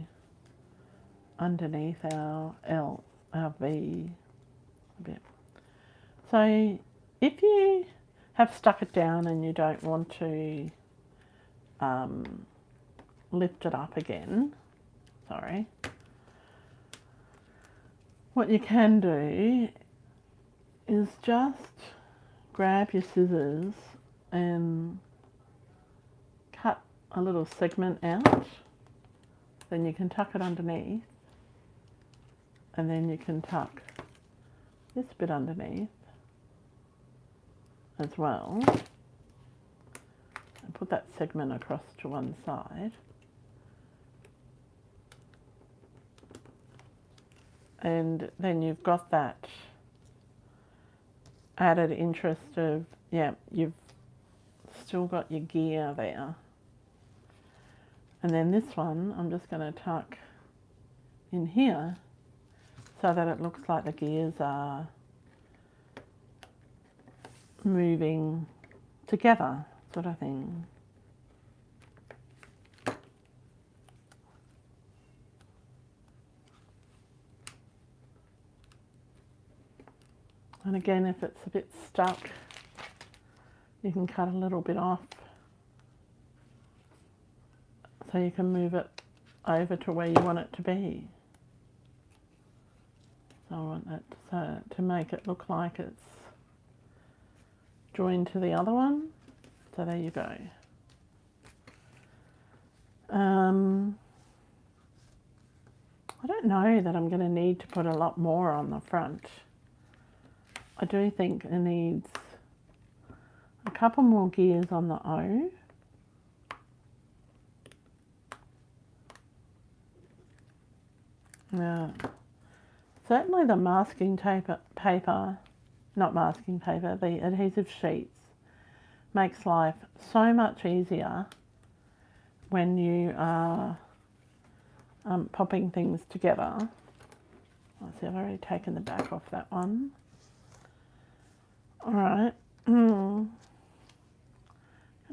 underneath our L, our V a bit. So if you have stuck it down and you don't want to lift it up again, sorry, what you can do is just grab your scissors and cut a little segment out. Then you can tuck it underneath, and then you can tuck this bit underneath as well, and put that segment across to one side. And then you've got that added interest of, yeah, you've still got your gear there. And then this one, I'm just going to tuck in here so that it looks like the gears are moving together, sort of thing. And again, if it's a bit stuck, you can cut a little bit off so you can move it over to where you want it to be. So I want it to make it look like it's joined to the other one. So there you go. I don't know that I'm going to need to put a lot more on the front. I do think it needs a couple more gears on the O. Now, certainly the masking paper, not masking paper, the adhesive sheets makes life so much easier when you are popping things together. I see I've already taken the back off that one. All right, I'm going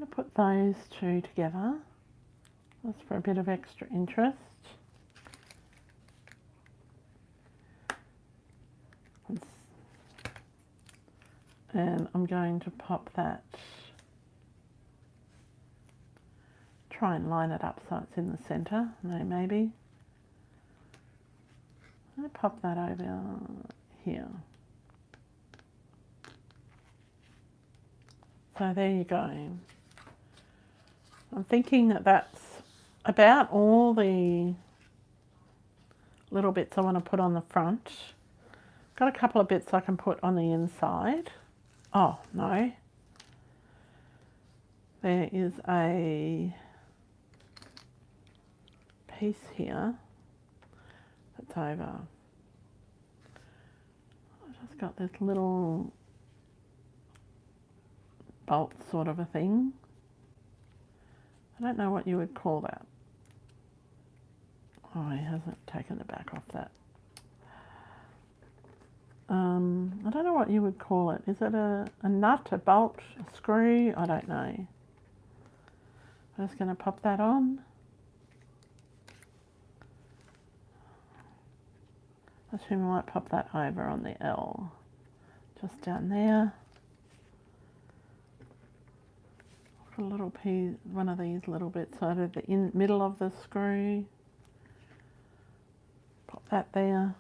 to put those two together just for a bit of extra interest. And I'm going to pop that, try and line it up so it's in the centre, no, maybe. I pop that over here. So there you go. I'm thinking that that's about all the little bits I want to put on the front. Got a couple of bits I can put on the inside. Oh, no. There is a piece here that's over. I've just got this little bolt sort of a thing I don't know what you would call that. Oh, he hasn't taken the back off that. I don't know what you would call it. Is it a nut, a bolt, a screw? I don't know. I'm just going to pop that on. I assume I might pop that over on the L. Just down there. Put a little piece, one of these little bits out of the middle of the screw. Pop that there.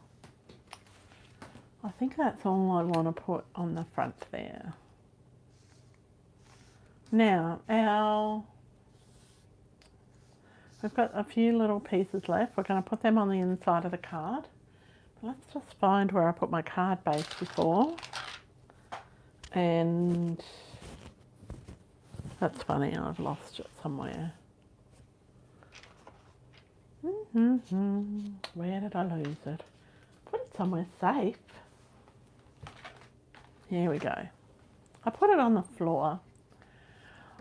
I think that's all I want to put on the front there. Now, we've got a few little pieces left. We're going to put them on the inside of the card. Let's just find where I put my card base before. And that's funny, I've lost it somewhere. Where did I lose it? Put it somewhere safe. Here we go. I put it on the floor.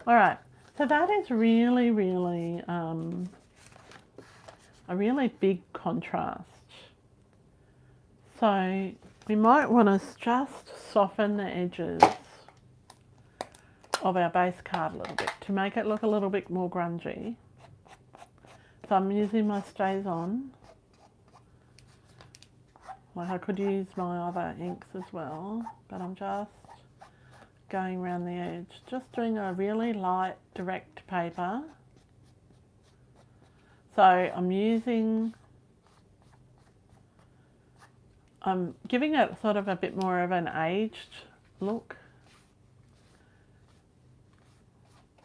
All right, so that is really, really a really big contrast. So we might want to just soften the edges of our base card a little bit to make it look a little bit more grungy. So I'm using my Stays On. Like I could use my other inks as well, but I'm just going around the edge, just doing a really light direct paper. So I'm giving it sort of a bit more of an aged look.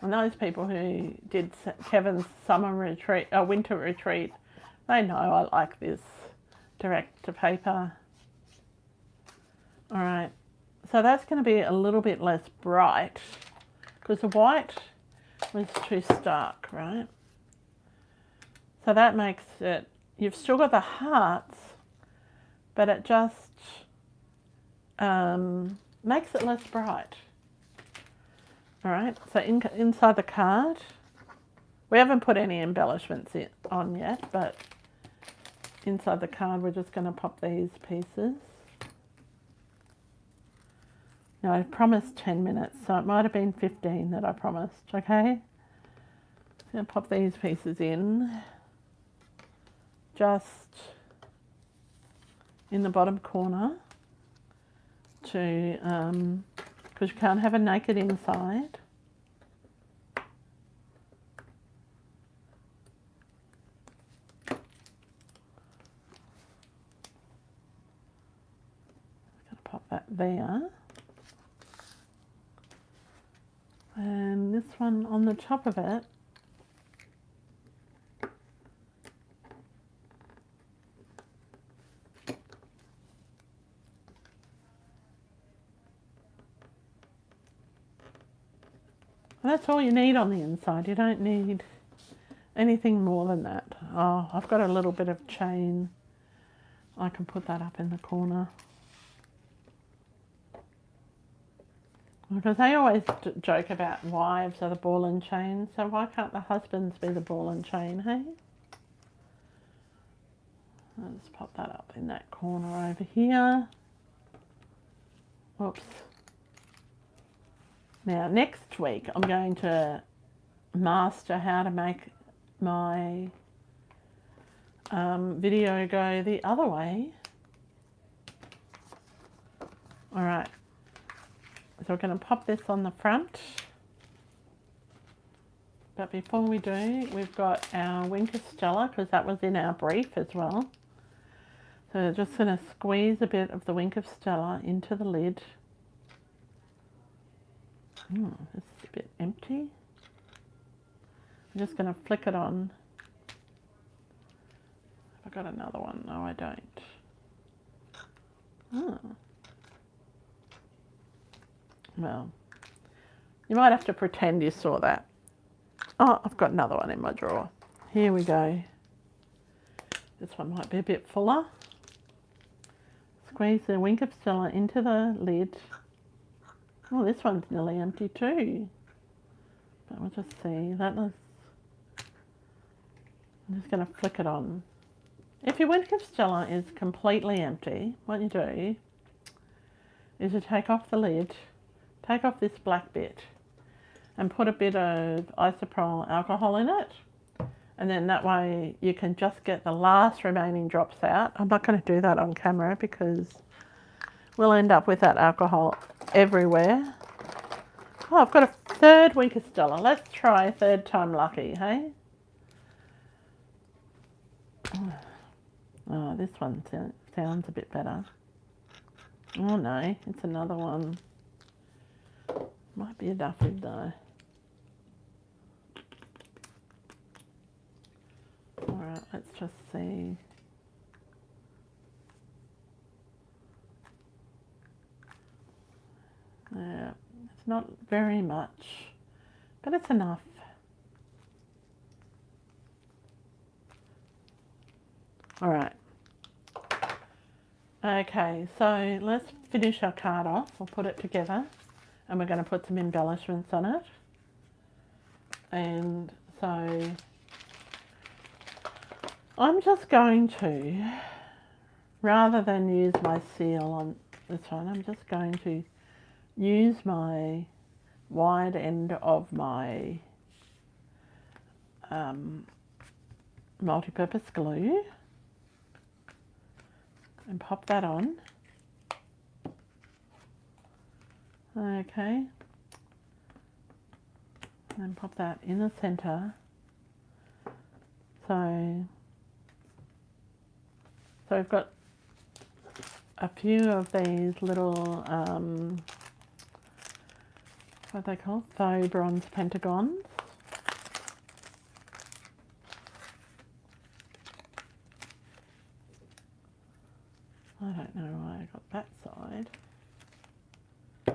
And those people who did Kevin's winter retreat, they know I like this direct to paper. All right, so that's going to be a little bit less bright because the white was too stark, right? So that makes it, you've still got the hearts, but it just makes it less bright. All right, so inside the card, we haven't put any embellishments on yet, but inside the card we're just going to pop these pieces. Now I promised 10 minutes, so it might have been 15 that I promised, okay? So I'm going to pop these pieces in, just in the bottom corner to, because you can't have a naked inside. Pop that there. And this one on the top of it, and that's all you need on the inside. You don't need anything more than that. Oh, I've got a little bit of chain. I can put that up in the corner. Because they always joke about wives are the ball and chain, so why can't the husbands be the ball and chain, hey? I'll just pop that up in that corner over here. Whoops. Now, next week, I'm going to master how to make my video go the other way. All right. So we're going to pop this on the front. But before we do, we've got our Wink of Stella, because that was in our brief as well. So we're just going to squeeze a bit of the Wink of Stella into the lid. This is a bit empty. I'm just going to flick it on. Have I got another one? No, I don't. Oh. Well, you might have to pretend you saw that. Oh, I've got another one in my drawer. Here we go. This one might be a bit fuller. Squeeze the Wink of Stella into the lid. Oh, this one's nearly empty too. But we'll just see. That was I'm just going to flick it on. If your winter Stella is completely empty, what you do is you take off the lid, take off this black bit, and put a bit of isopropyl alcohol in it. And then that way you can just get the last remaining drops out. I'm not going to do that on camera because we'll end up with that alcohol everywhere. Oh, I've got a third winter Stella. Let's try third time lucky, hey? Oh, this one sounds a bit better. Oh no, it's another one. Might be a duffy though. Alright, let's just see. Yeah, it's not very much, but it's enough. Alright. Okay, so let's finish our card off. We'll put it together and we're going to put some embellishments on it. And so I'm just going to, rather than use my seal on this one, I'm just going to use my wide end of my multi-purpose glue and pop that on. Okay, and pop that in the center. So we've got a few of these little what are they called? Faux bronze pentagons. I don't know why I got that side. I'm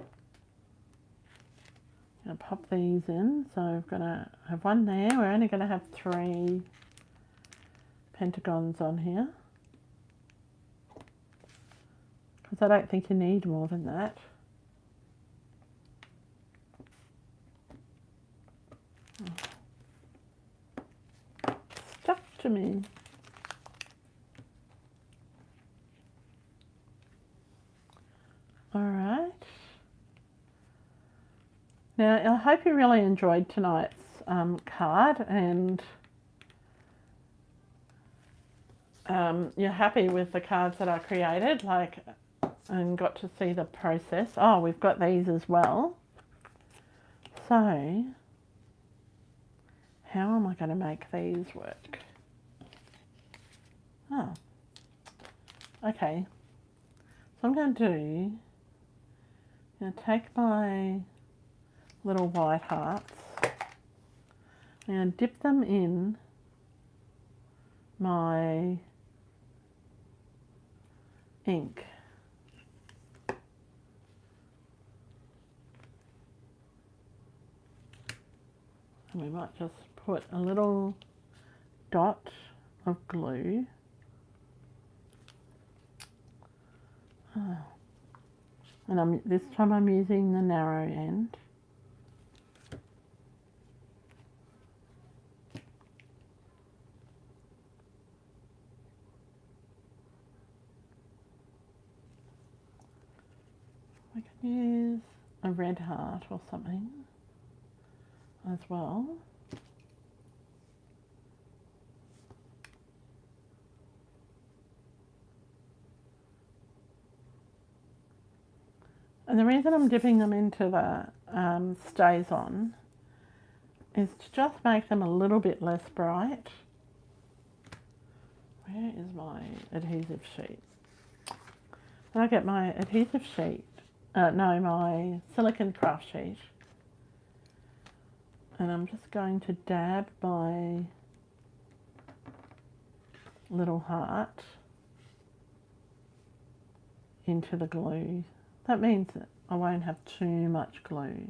going to pop these in. So we're going to have one there. We're only going to have 3 pentagons on here, because I don't think you need more than that. Stuck to me. All right. Now, I hope you really enjoyed tonight's card, and you're happy with the cards that I created, and got to see the process. Oh, we've got these as well. So, how am I going to make these work? Oh, okay. So I'm going to take my little white hearts and dip them in my ink. And we might just put a little dot of glue. And this time I'm using the narrow end. I can use a red heart or something as well. And the reason I'm dipping them into the stays on is to just make them a little bit less bright. Where is my adhesive sheet? And I get my adhesive sheet, my silicone craft sheet. And I'm just going to dab my little heart into the glue. That means that I won't have too much glue.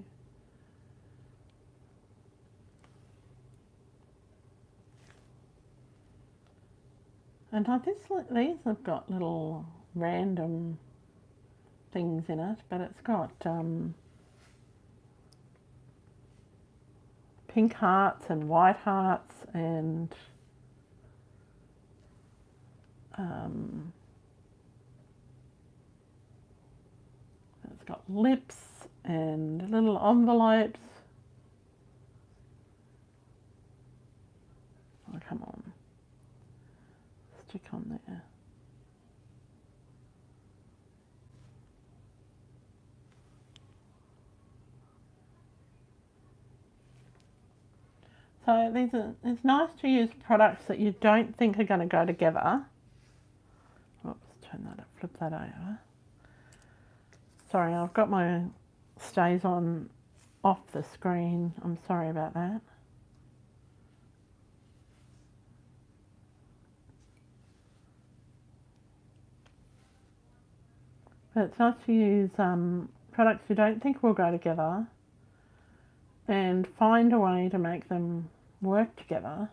And these have got little random things in it, but it's got pink hearts and white hearts and It's got lips and little envelopes. Oh, come on. Stick on there. So it's nice to use products that you don't think are going to go together. Oops, flip that over. Sorry, I've got my stays on off the screen. I'm sorry about that. But it's nice to use products you don't think will go together and find a way to make them work together.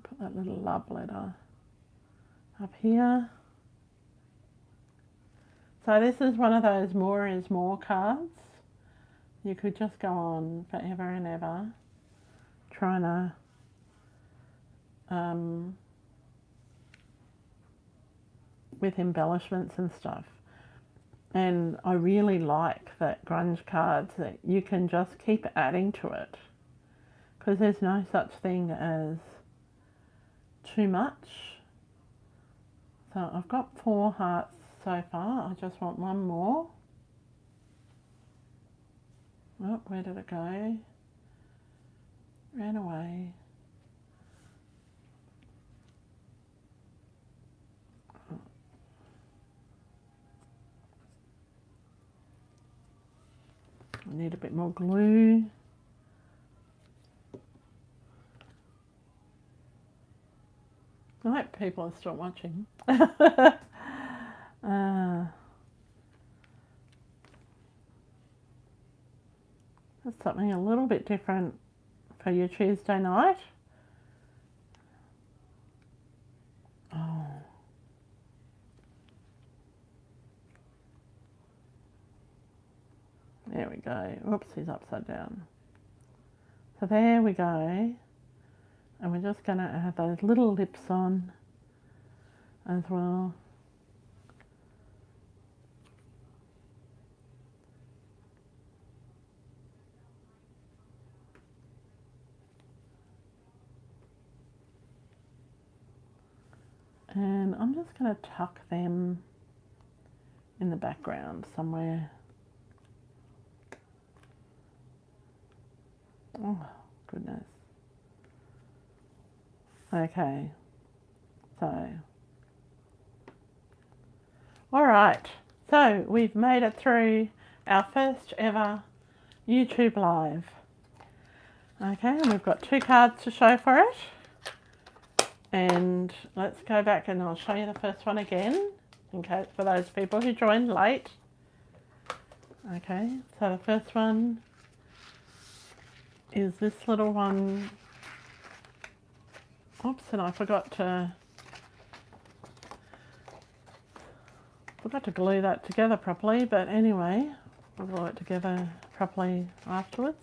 Put that little love letter up here. So this is one of those more is more cards. You could just go on forever and ever trying to with embellishments and stuff. And I really like that grunge cards that you can just keep adding to it, because there's no such thing as too much. So I've got 4 hearts so far. I just want one more. Oh, where did it go? Ran away. I need a bit more glue. I hope people are still watching. That's something a little bit different for your Tuesday night. Oh. There we go. Oops, he's upside down. So there we go. And we're just going to add those little lips on as well. And I'm just going to tuck them in the background somewhere. Oh, goodness. Okay, so, all right, so we've made it through our first ever YouTube Live. Okay, and we've got 2 cards to show for it. And let's go back and I'll show you the first one again, in case for those people who joined late. Okay, so the first one is this little one. Oops, and I forgot to glue that together properly, but anyway, I'll glue it together properly afterwards.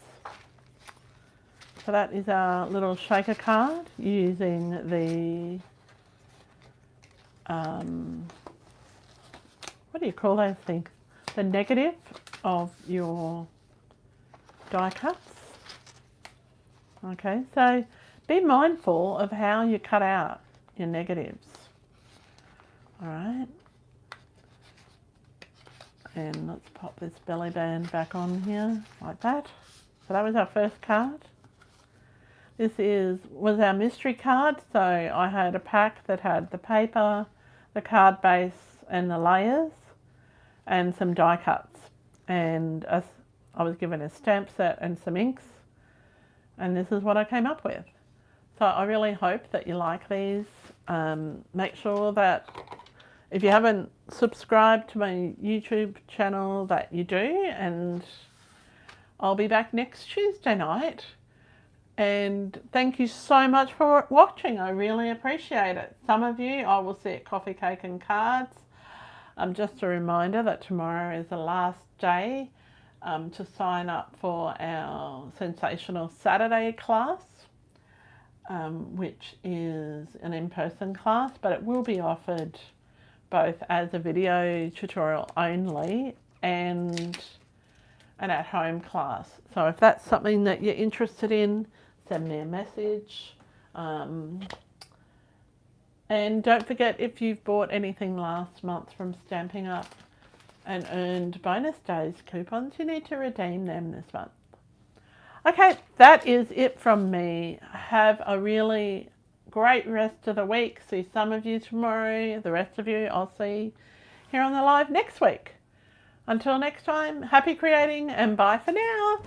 So that is our little shaker card using the, what do you call those things? The negative of your die cuts. Okay, so be mindful of how you cut out your negatives. All right. And let's pop this belly band back on here like that. So that was our first card. This was our mystery card. So I had a pack that had the paper, the card base and the layers and some die cuts. And I was given a stamp set and some inks. And this is what I came up with. So I really hope that you like these. Make sure that if you haven't subscribed to my YouTube channel that you do, and I'll be back next Tuesday night. And thank you so much for watching. I really appreciate it. Some of you I will see at Coffee, Cake and Cards. Just a reminder that tomorrow is the last day to sign up for our Sensational Saturday class. which is an in-person class, but it will be offered both as a video tutorial only and an at-home class. So if that's something that you're interested in, send me a message. And don't forget, if you've bought anything last month from Stamping Up and earned bonus days coupons, you need to redeem them this month. Okay, that is it from me. Have a really great rest of the week. See some of you tomorrow. The rest of you I'll see here on the live next week. Until next time, happy creating and bye for now.